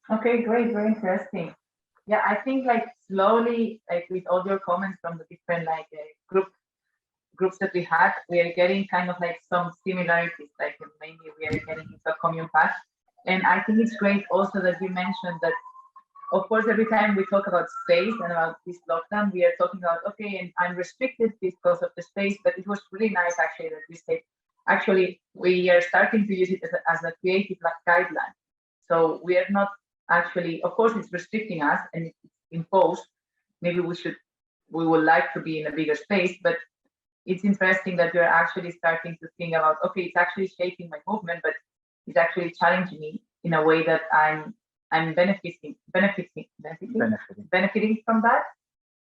Okay, great, very interesting. Yeah, I think like slowly, like with all your comments from the different like groups that we had, we are getting kind of like some similarities, like mainly we are getting into a common path. And I think it's great also that you mentioned that, of course, every time we talk about space and about this lockdown, we are talking about, okay, and I'm restricted because of the space, but it was really nice actually that you said, actually, we are starting to use it as a creative guideline. So we are not actually, of course, it's restricting us and it's imposed. Maybe we would like to be in a bigger space, but it's interesting that you're actually starting to think about, okay, it's actually shaping my movement, but it's actually challenging me in a way that I'm benefiting from that.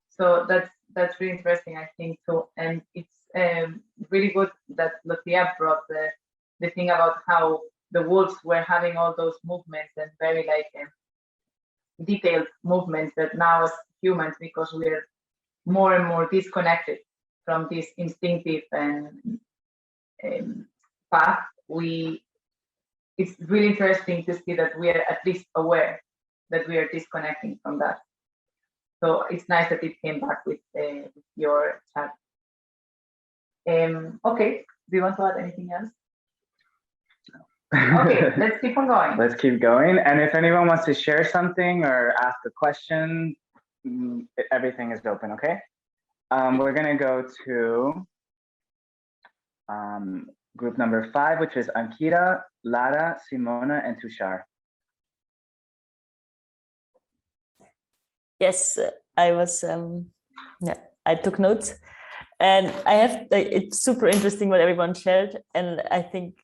So that's really interesting, I think, too. And it's really good that Lucia brought the thing about how the wolves were having all those movements and very like detailed movements that now as humans, because we're more and more disconnected from this instinctive and path, it's really interesting to see that we are at least aware that we are disconnecting from that. So it's nice that it came back with your chat. Okay, do you want to add anything else? Okay, let's keep on going. Let's keep going. And if anyone wants to share something or ask a question, everything is open, okay? We're gonna go to group number 5, which is Ankita, Lara, Simona, and Tushar. Yes, I was, I took notes, and it's super interesting what everyone shared, and I think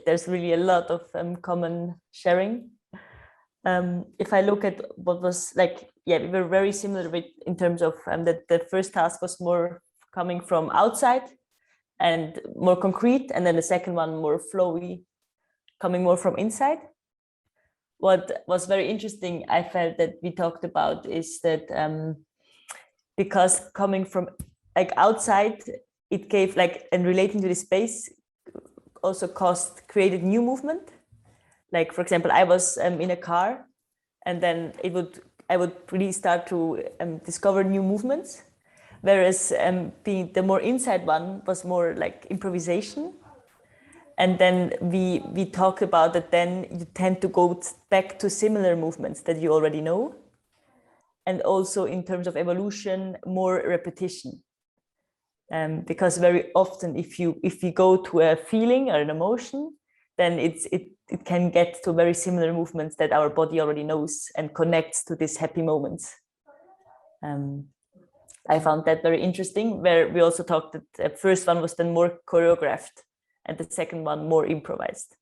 there's really a lot of common sharing. If I look at what was like, we were very similar in terms of that the first task was more coming from outside and more concrete, and then the second one more flowy, coming more from inside. What was very interesting, I felt that we talked about is that because coming from like outside, it gave like, and relating to the space also created new movement. Like, for example, I was in a car, and then I would really start to discover new movements. Whereas the more inside one was more like improvisation. And then we talked about that then you tend to go back to similar movements that you already know. And also in terms of evolution, more repetition. Because very often if you go to a feeling or an emotion, then it can get to very similar movements that our body already knows and connects to these happy moments. I found that very interesting, where we also talked that the first one was then more choreographed and the second one more improvised.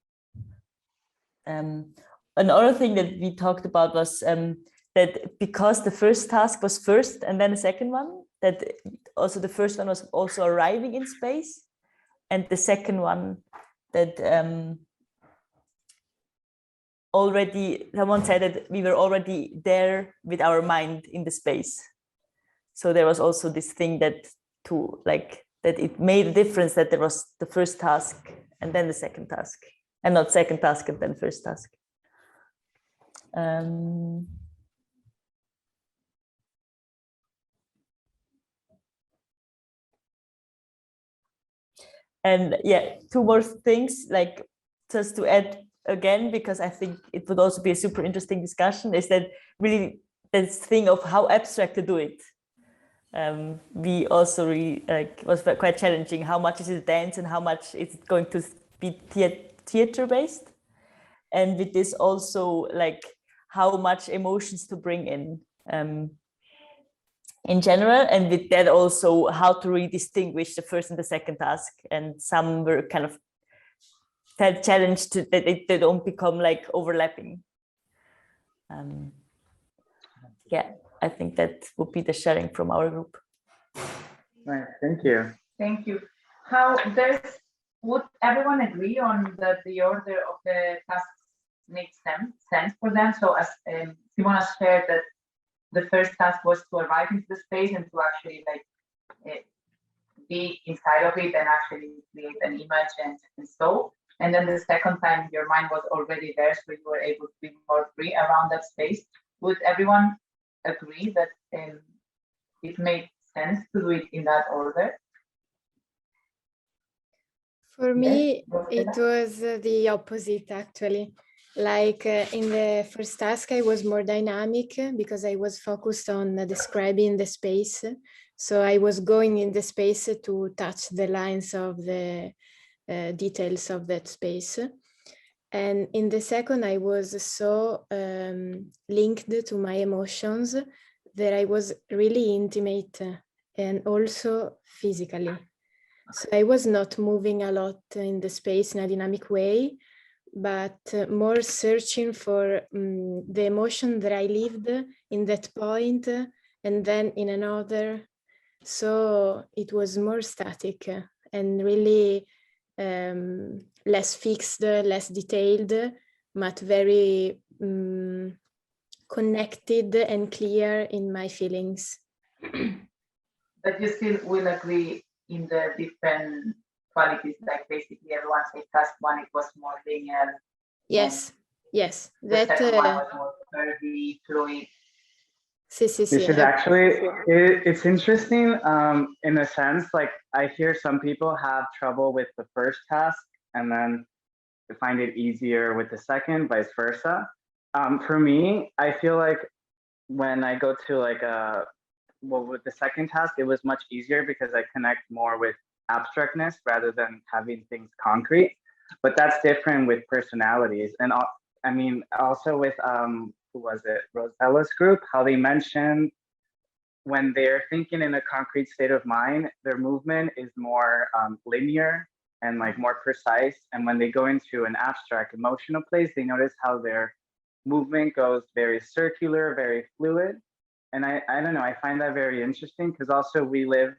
another thing that we talked about was that because the first task was first and then the second one, that also the first one was also arriving in space, and the second one that already, someone said that we were already there with our mind in the space. So there was also this thing that that it made a difference that there was the first task and then the second task, and not second task and then first task. And yeah, two more things, like just to add again, because I think it would also be a super interesting discussion, is that really this thing of how abstract to do it. We also really was quite challenging. How much is it dance and how much is it going to be theater based? And with this also like how much emotions to bring in general, and with that also how to really distinguish the first and the second task. And some were kind of challenged to that they don't become like overlapping. Yeah, I think that would be the sharing from our group. Right, thank you. Thank you. Would everyone agree on that the order of the tasks makes sense for them? So as Simona shared that the first task was to arrive into the space and to actually be inside of it and actually create an image and so. And then the second time your mind was already there, so you were able to be more free around that space. Would everyone agree that it made sense to do it in that order? For me, it was the opposite, actually. Like in the first task, I was more dynamic because I was focused on describing the space. So I was going in the space to touch the lines of the details of that space. And in the second, I was so linked to my emotions that I was really intimate and also physically. So I was not moving a lot in the space in a dynamic way, but more searching for the emotion that I lived in that point and then in another. So it was more static and really less fixed, less detailed, but very connected and clear in my feelings. But you still will agree in the different qualities, like basically everyone said task one, it was more linear. Yes, yes. The second one was more curvy, fluid. This is actually, it's interesting in a sense, like I hear some people have trouble with the first task and then find it easier with the second, vice versa. For me, I feel like when I go to like with the second task, it was much easier because I connect more with abstractness rather than having things concrete. But that's different with personalities. And I mean, also with, who was it? Rosella's group, how they mentioned when they're thinking in a concrete state of mind, their movement is more linear and like more precise. And when they go into an abstract emotional place, they notice how their movement goes very circular, very fluid. And I don't know, I find that very interesting because also we live,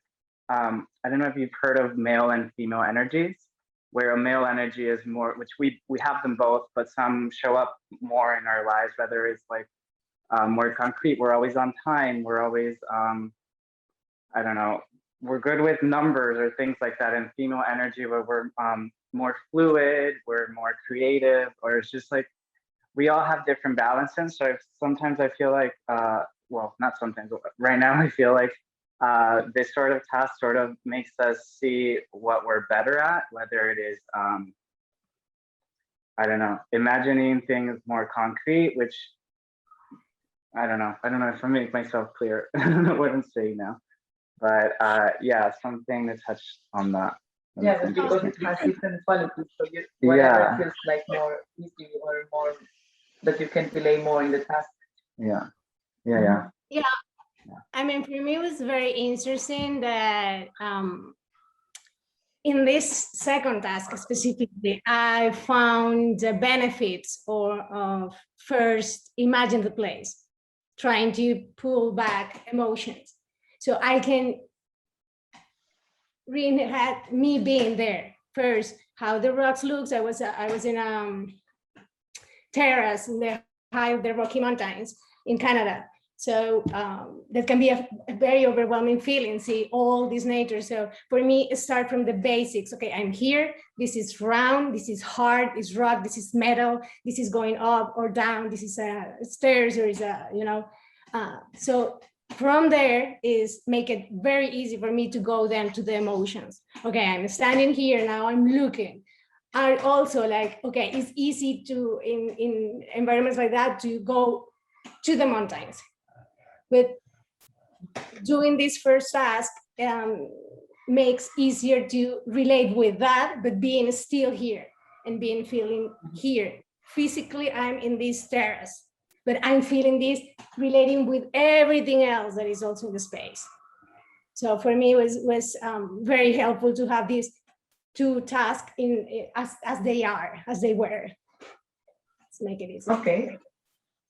I don't know if you've heard of male and female energies, where a male energy is more, which we have them both, but some show up more in our lives, whether it's like more concrete, we're always on time, we're always, I don't know, we're good with numbers or things like that. And female energy where we're more fluid, we're more creative, or it's just like, we all have different balances. So sometimes I feel like, well, not sometimes, but right now I feel like this sort of task sort of makes us see what we're better at, whether it is, I don't know, imagining things more concrete, which I don't know if I make myself clear. I don't know what I'm saying now, but yeah, something to touch on that. Yeah, because it has different qualities. So whatever feels like more easy or more that you can relay more in the task. Yeah. I mean, for me, it was very interesting that in this second task specifically, I found the benefits of first imagine the place, trying to pull back emotions. So I can really had me being there first, how the rocks looks. I was in a terrace in the high of the Rocky Mountains in Canada. So that can be a very overwhelming feeling, see all this nature. So for me, start from the basics. Okay, I'm here, this is round, this is hard, it's rock, this is metal, this is going up or down, this is stairs or is so from there is make it very easy for me to go then to the emotions. Okay, I'm standing here now, I'm looking. I also like, okay, it's easy to, in environments like that, to go to the mountains. But doing this first task makes easier to relate with that, but being still here and being feeling here. Physically, I'm in this terrace, but I'm feeling this relating with everything else that is also in the space. So for me, it was very helpful to have these two tasks as they were. Let's make it easy. Okay.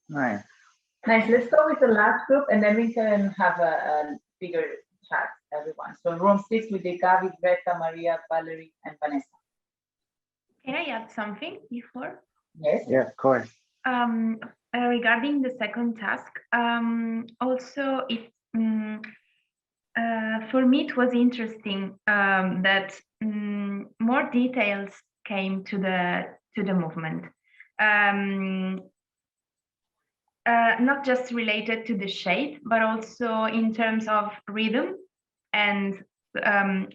Nice. Nice. Let's go with the last group, and then we can have a bigger chat, everyone. So room 6 with the Gabi, Greta, Maria, Valerie, and Vanessa. Can I add something before? Yes. Yeah, of course. Regarding the second task, also it for me it was interesting that more details came to the movement. Not just related to the shape, but also in terms of rhythm and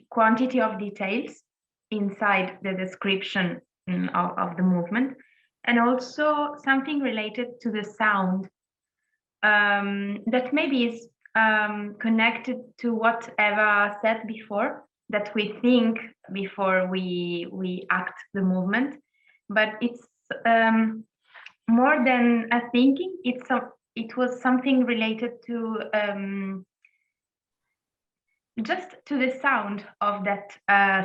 quantity of details inside the description of the movement, and also something related to the sound that maybe is connected to what Eva said before, that we think before we act the movement, but it's more than a thinking. It was something related to just to the sound of that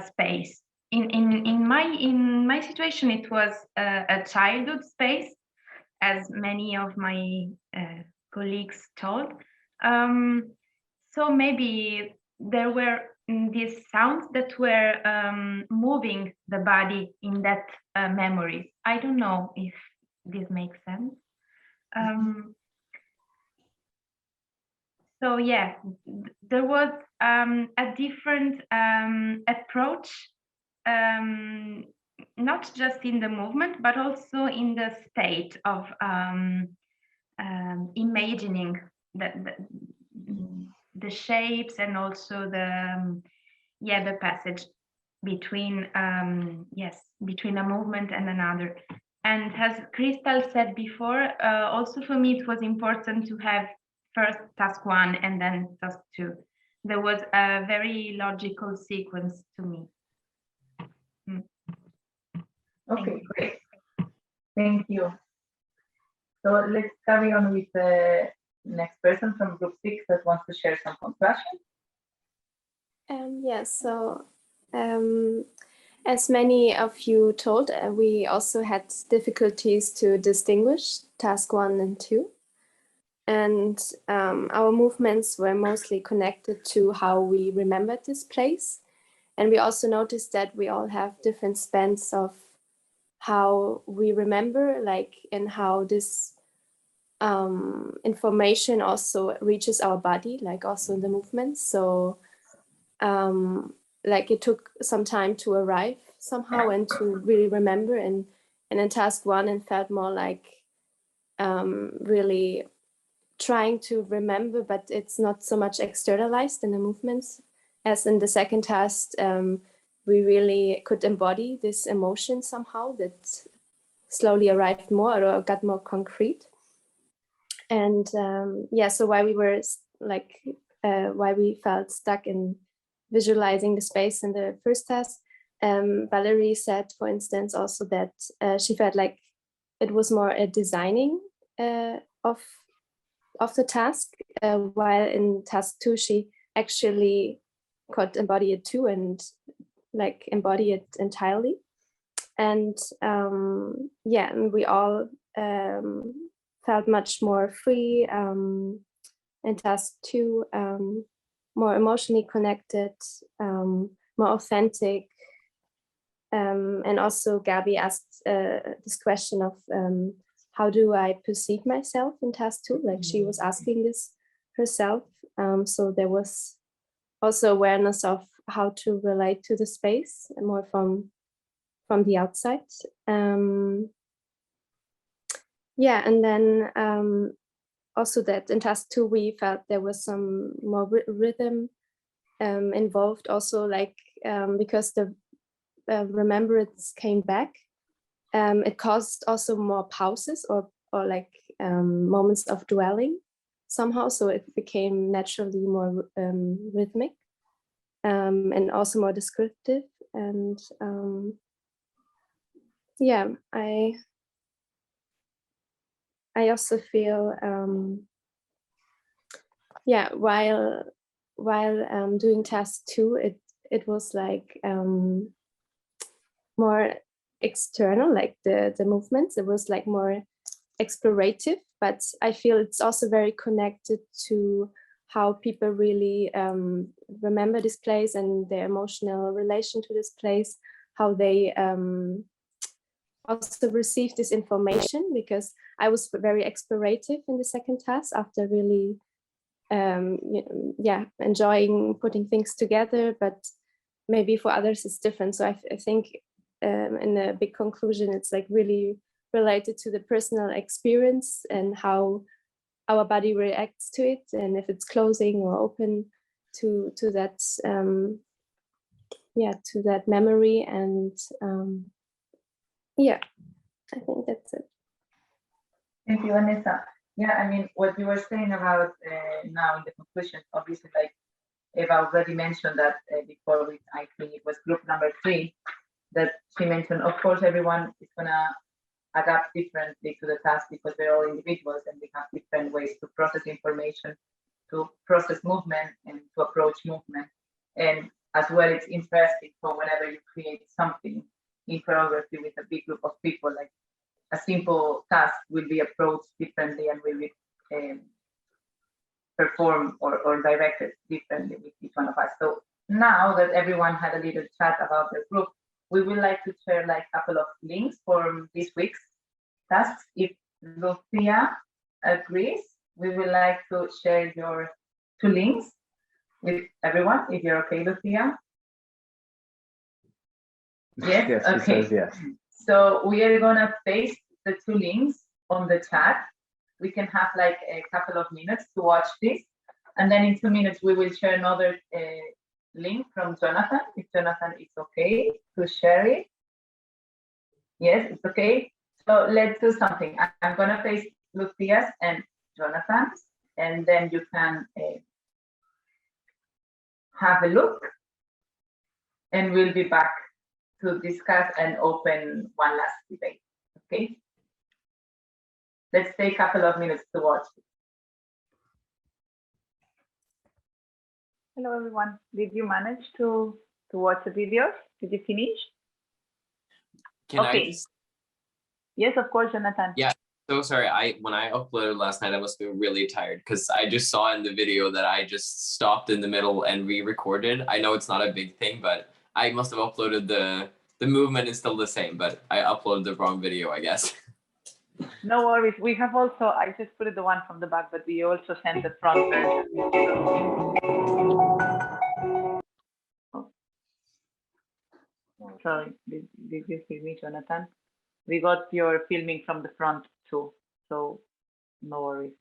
space. In my situation, it was a childhood space, as many of my colleagues told. So maybe there were these sounds that were moving the body in that memories. I don't know if this makes sense. So yeah, there was a different approach, not just in the movement, but also in the state of imagining the shapes, and also the passage between between a movement and another. And as Crystal said before, also for me it was important to have first task 1 and then task 2. There was a very logical sequence to me. Okay, great. Thank you. So let's carry on with the next person from group 6 that wants to share some conclusion. Yes, so as many of you told, we also had difficulties to distinguish task 1 and 2. And our movements were mostly connected to how we remembered this place. And we also noticed that we all have different spans of how we remember, like, and how this information also reaches our body, like also in the movements. So like it took some time to arrive somehow and to really remember. And in task 1, it felt more like really trying to remember, but it's not so much externalized in the movements. As in the second task, we really could embody this emotion somehow that slowly arrived more or got more concrete. And yeah, so while we were like, why we felt stuck in visualizing the space in the first task, Valerie said, for instance, also that she felt like it was more a designing of the task, while in task 2 she actually could embody it too, and like embody it entirely. And yeah, and we all felt much more free in task 2, more emotionally connected, more authentic. And also Gabi asked this question of how do I perceive myself in task 2? Like she was asking this herself. So there was also awareness of how to relate to the space and more from the outside. Yeah, and then also that in task 2 we felt there was some more rhythm involved also, like because the remembrance came back, it caused also more pauses or like moments of dwelling somehow, so it became naturally more rhythmic and also more descriptive. And yeah, I also feel yeah, while doing task 2, it was like more external, like the movements, it was like more explorative, but I feel it's also very connected to how people really remember this place and their emotional relation to this place, how they also receive this information, because I was very explorative in the second task after really yeah, enjoying putting things together, but maybe for others it's different. So I think in a big conclusion, it's like really related to the personal experience and how our body reacts to it, and if it's closing or open to that yeah, to that memory. And yeah, I think that's it. Thank you, Vanessa. Yeah, I mean, what you were saying about now in the conclusion, obviously, like Eva already mentioned that before with I think it was group number 3, that she mentioned, of course, everyone is gonna adapt differently to the task because we're all individuals and we have different ways to process information, to process movement and to approach movement. And as well, it's interesting for whenever you create something in choreography with a big group of people, like a simple task will be approached differently and will be performed or directed differently with each one of us. So now that everyone had a little chat about their group, we would like to share like a couple of links for this week's tasks. If Lucia agrees, we would like to share your 2 links with everyone, if you're okay, Lucia. Yes, yes, okay. She says yes. So we are gonna paste the 2 links on the chat. We can have like a couple of minutes to watch this. And then in 2 minutes, we will share another link from Jonathan, if Jonathan is okay to share it. Yes, it's okay. So let's do something. I'm gonna paste Lucia's and Jonathan's, and then you can have a look, and we'll be back to discuss and open one last debate, okay? Let's take a couple of minutes to watch it. Hello, everyone. Did you manage to watch the videos? Did you finish? Can okay. I just? Yes, of course, Jonathan. Yeah, so sorry. When I uploaded last night, I must have been really tired because I just saw in the video that I just stopped in the middle and re-recorded. I know it's not a big thing, but I must have uploaded the movement is still the same, but I uploaded the wrong video, I guess. No worries. We have also, I just put the one from the back, but we also sent the front version. Sorry, did you hear me, Jonathan? We got your filming from the front too, so no worries.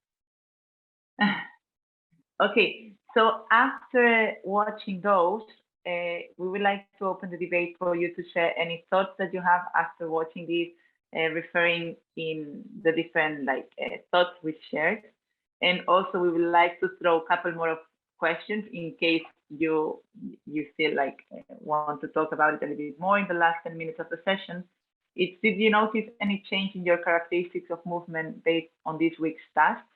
Okay, so after watching those, we would like to open the debate for you to share any thoughts that you have after watching these, referring in the different thoughts we shared. And also we would like to throw a couple more of questions in case you feel like want to talk about it a little bit more in the last 10 minutes of the session. Did you notice any change in your characteristics of movement based on this week's tasks?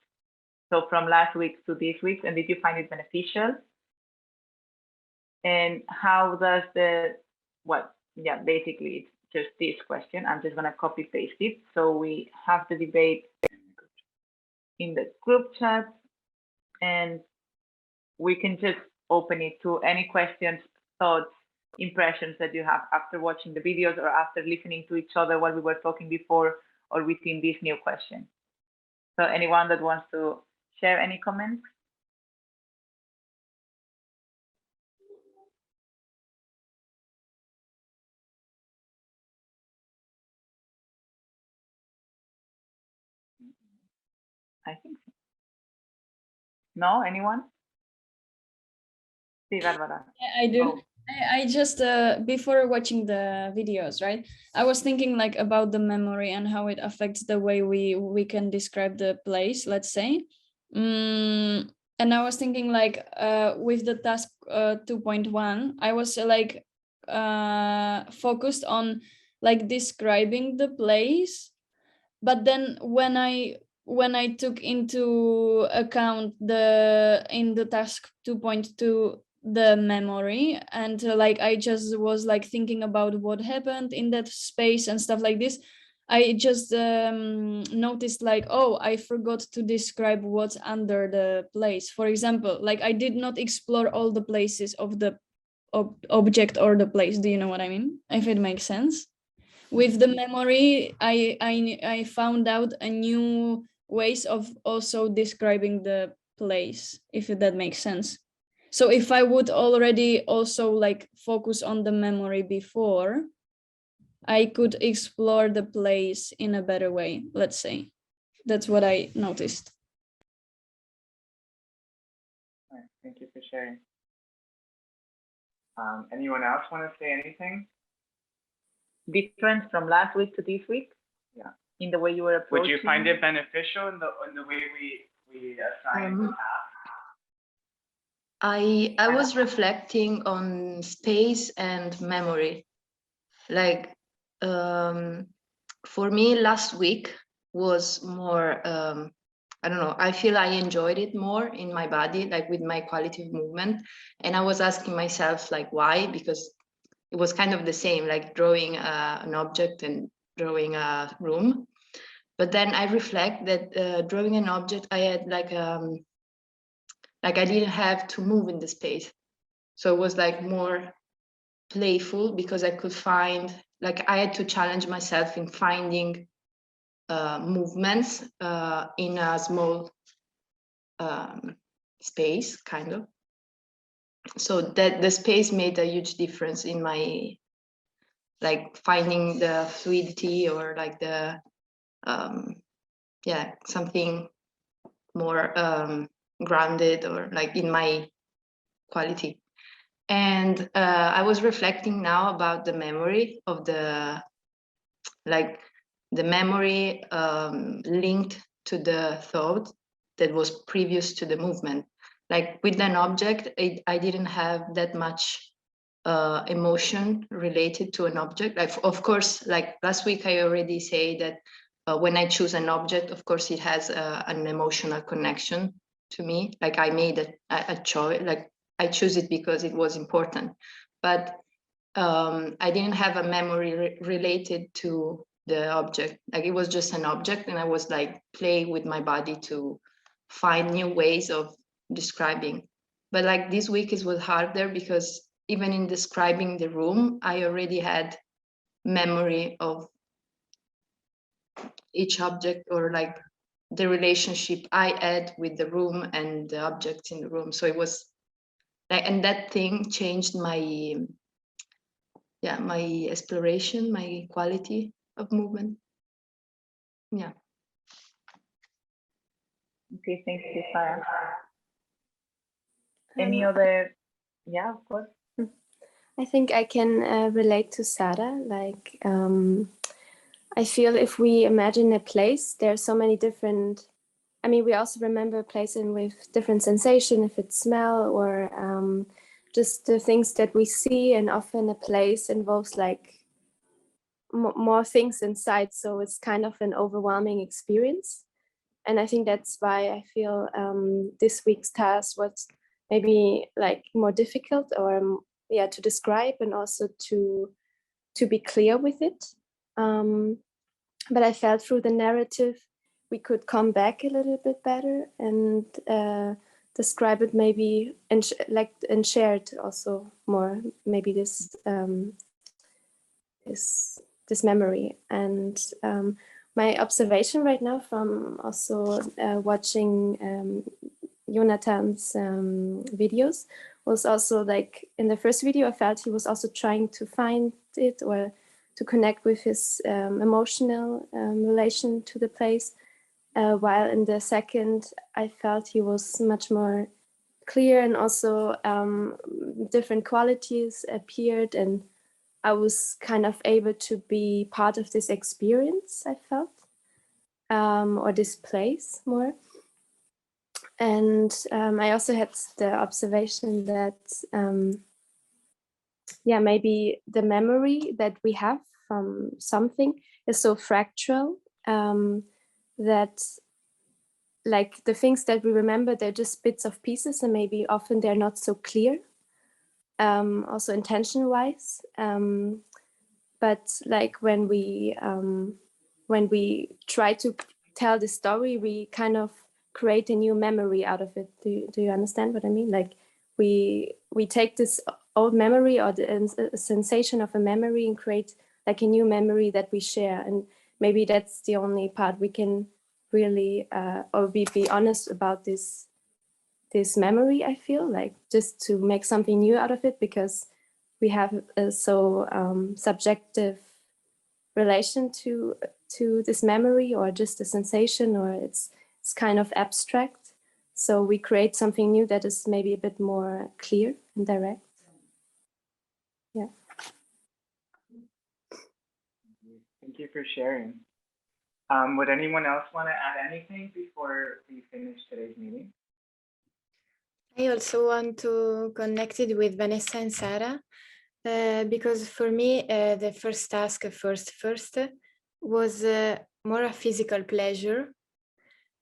So from last week to this week, and did you find it beneficial? And how does the well, yeah, basically it's just this question. I'm just gonna copy paste it. So we have the debate in the group chat, and we can just open it to any questions, thoughts, impressions that you have after watching the videos or after listening to each other while we were talking before or within this new question. So anyone that wants to share any comments? I think so. No, anyone? Sí, Bárbara. I do. Oh. I just before watching the videos, right, I was thinking like about the memory and how it affects the way we can describe the place, let's say. And I was thinking like with the task 2.1, I was like focused on like describing the place, but then when I took into account in the task 2.2 the memory, and like I just was like thinking about what happened in that space and stuff like this, I just noticed like, oh, I forgot to describe what's under the place. For example, like I did not explore all the places of the object or the place. Do you know what I mean? If it makes sense. With the memory, I found out a new ways of also describing the place, if that makes sense. So if I would already also like focus on the memory before, I could explore the place in a better way, let's say. That's what I noticed. Thank you for sharing. Anyone else want to say anything? Difference from last week to this week? Yeah. In the way you were approaching? Would you find it beneficial in the way we assign the task? I was reflecting on space and memory. Like for me, last week was more, I don't know, I feel I enjoyed it more in my body, like with my quality of movement. And I was asking myself like, why? Because it was kind of the same, like drawing an object and drawing a room. But then I reflect that drawing an object, I had like I didn't have to move in the space. So it was like more playful because I could find, like I had to challenge myself in finding movements in a small space, kind of. So that the space made a huge difference in my, like finding the fluidity or like the, yeah, something more grounded or like in my quality. And I was reflecting now about the memory of the, like the memory linked to the thought that was previous to the movement. Like with an object, I didn't have that much emotion related to an object. Like, of course, like last week, I already say that when I choose an object, of course, it has an emotional connection to me. Like I made a choice, like I choose it because it was important. But I didn't have a memory related to the object. Like it was just an object, and I was like play with my body to find new ways of describing. But like this week it was harder because even in describing the room, I already had memory of each object or like the relationship I had with the room and the objects in the room. So it was like, and that thing changed my, yeah, my exploration, my quality of movement. Yeah. Okay, thank you, Sarah. Any other? Yeah, of course. I think I can relate to Sarah. Like, I feel if we imagine a place, there are so many different. I mean, we also remember a place with different sensation, if it's smell or just the things that we see. And often a place involves like more things inside. So it's kind of an overwhelming experience. And I think that's why I feel this week's task was maybe like more difficult or yeah, to describe and also to be clear with it. But I felt through the narrative we could come back a little bit better and describe it maybe and share it also more, maybe this this memory. And my observation right now from also watching Jonathan's videos was also like in the first video I felt he was also trying to find it or to connect with his emotional relation to the place, while in the second I felt he was much more clear, and also different qualities appeared, and I was kind of able to be part of this experience, I felt, or this place more. And I also had the observation that yeah, maybe the memory that we have from something is so fractal that like the things that we remember, they're just bits of pieces, and maybe often they're not so clear, also intention wise. But like when we try to tell the story, we kind of create a new memory out of it. Do you understand what I mean? Like we take this old memory or the sensation of a memory and create like a new memory that we share. And maybe that's the only part we can really or be honest about this memory. I feel like just to make something new out of it, because we have a so subjective relation to this memory or just a sensation, or it's kind of abstract. So we create something new that is maybe a bit more clear and direct. Yeah. Thank you for sharing. Would anyone else want to add anything before we finish today's meeting? I also want to connect it with Vanessa and Sarah, because for me, the first task, first was more a physical pleasure,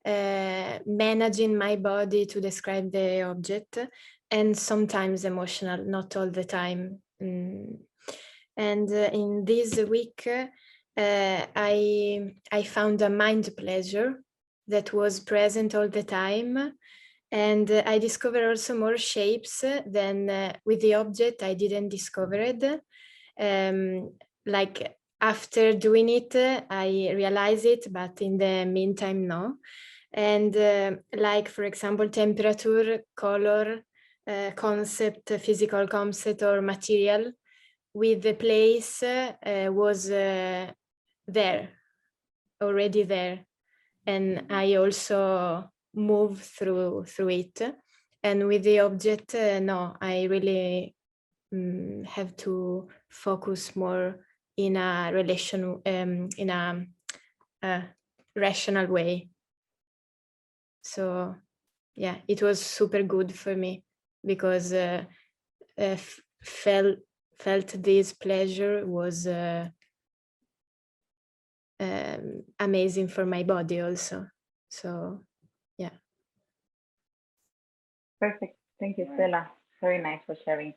managing my body to describe the object, and sometimes emotional, not all the time. And in this week, I found a mind pleasure that was present all the time. And I discovered also more shapes than with the object I didn't discover it. Like after doing it, I realize it, but in the meantime, no. And like, for example, temperature, color, concept, physical concept or material with the place was there, already there. And I also move through it. And with the object, no, I really have to focus more in a relation, in a rational way. So yeah, it was super good for me, because felt this pleasure was amazing for my body also. So yeah. Perfect. Thank you, Stella. Very nice for sharing.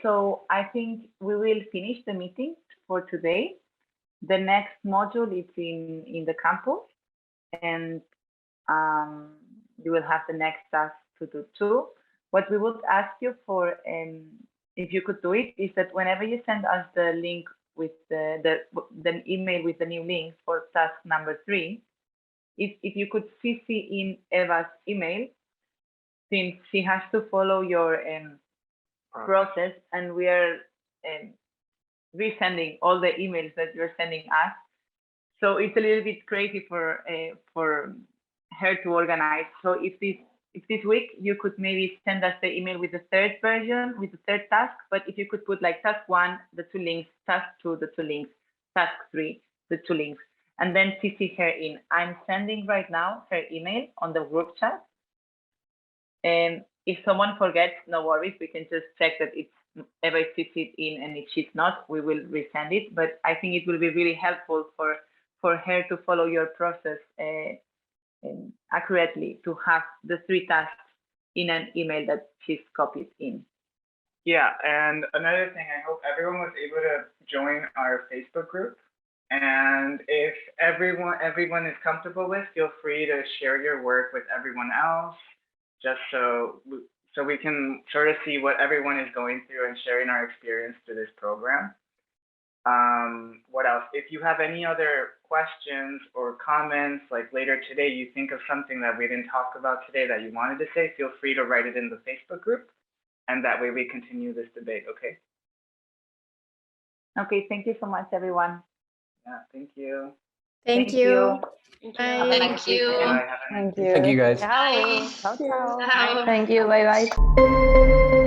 So I think we will finish the meeting for today. The next module is in the campus, and you will have the next task to do too. What we would ask you for, if you could do it, is that whenever you send us the link with the email with the new link for task number 3, if you could CC in Eva's email, since she has to follow your process, and we are resending all the emails that you're sending us. So it's a little bit crazy for her to organize. So if this week you could maybe send us the email with the third version, with the third task, but if you could put like task 1, the 2 links, task 2, the 2 links, task 3, the 2 links, and then CC her in. I'm sending right now her email on the group chat. And if someone forgets, no worries, we can just check that it's Eva is CC'd in, and if she's not, we will resend it. But I think it will be really helpful for her to follow your process accurately, to have the 3 tasks in an email that she's copied in. Yeah, and another thing, I hope everyone was able to join our Facebook group. And if everyone is comfortable with, feel free to share your work with everyone else, just so we can sort of see what everyone is going through and sharing our experience through this program. What else? If you have any other questions or comments, like later today, you think of something that we didn't talk about today that you wanted to say, feel free to write it in the Facebook group. And that way we continue this debate, okay? Okay, thank you so much, everyone. Yeah, thank you. Thank you. Bye. Thank you. Bye. Thank you. Thank you, guys. Ciao. Ciao, ciao. Ciao. Thank you. Bye bye.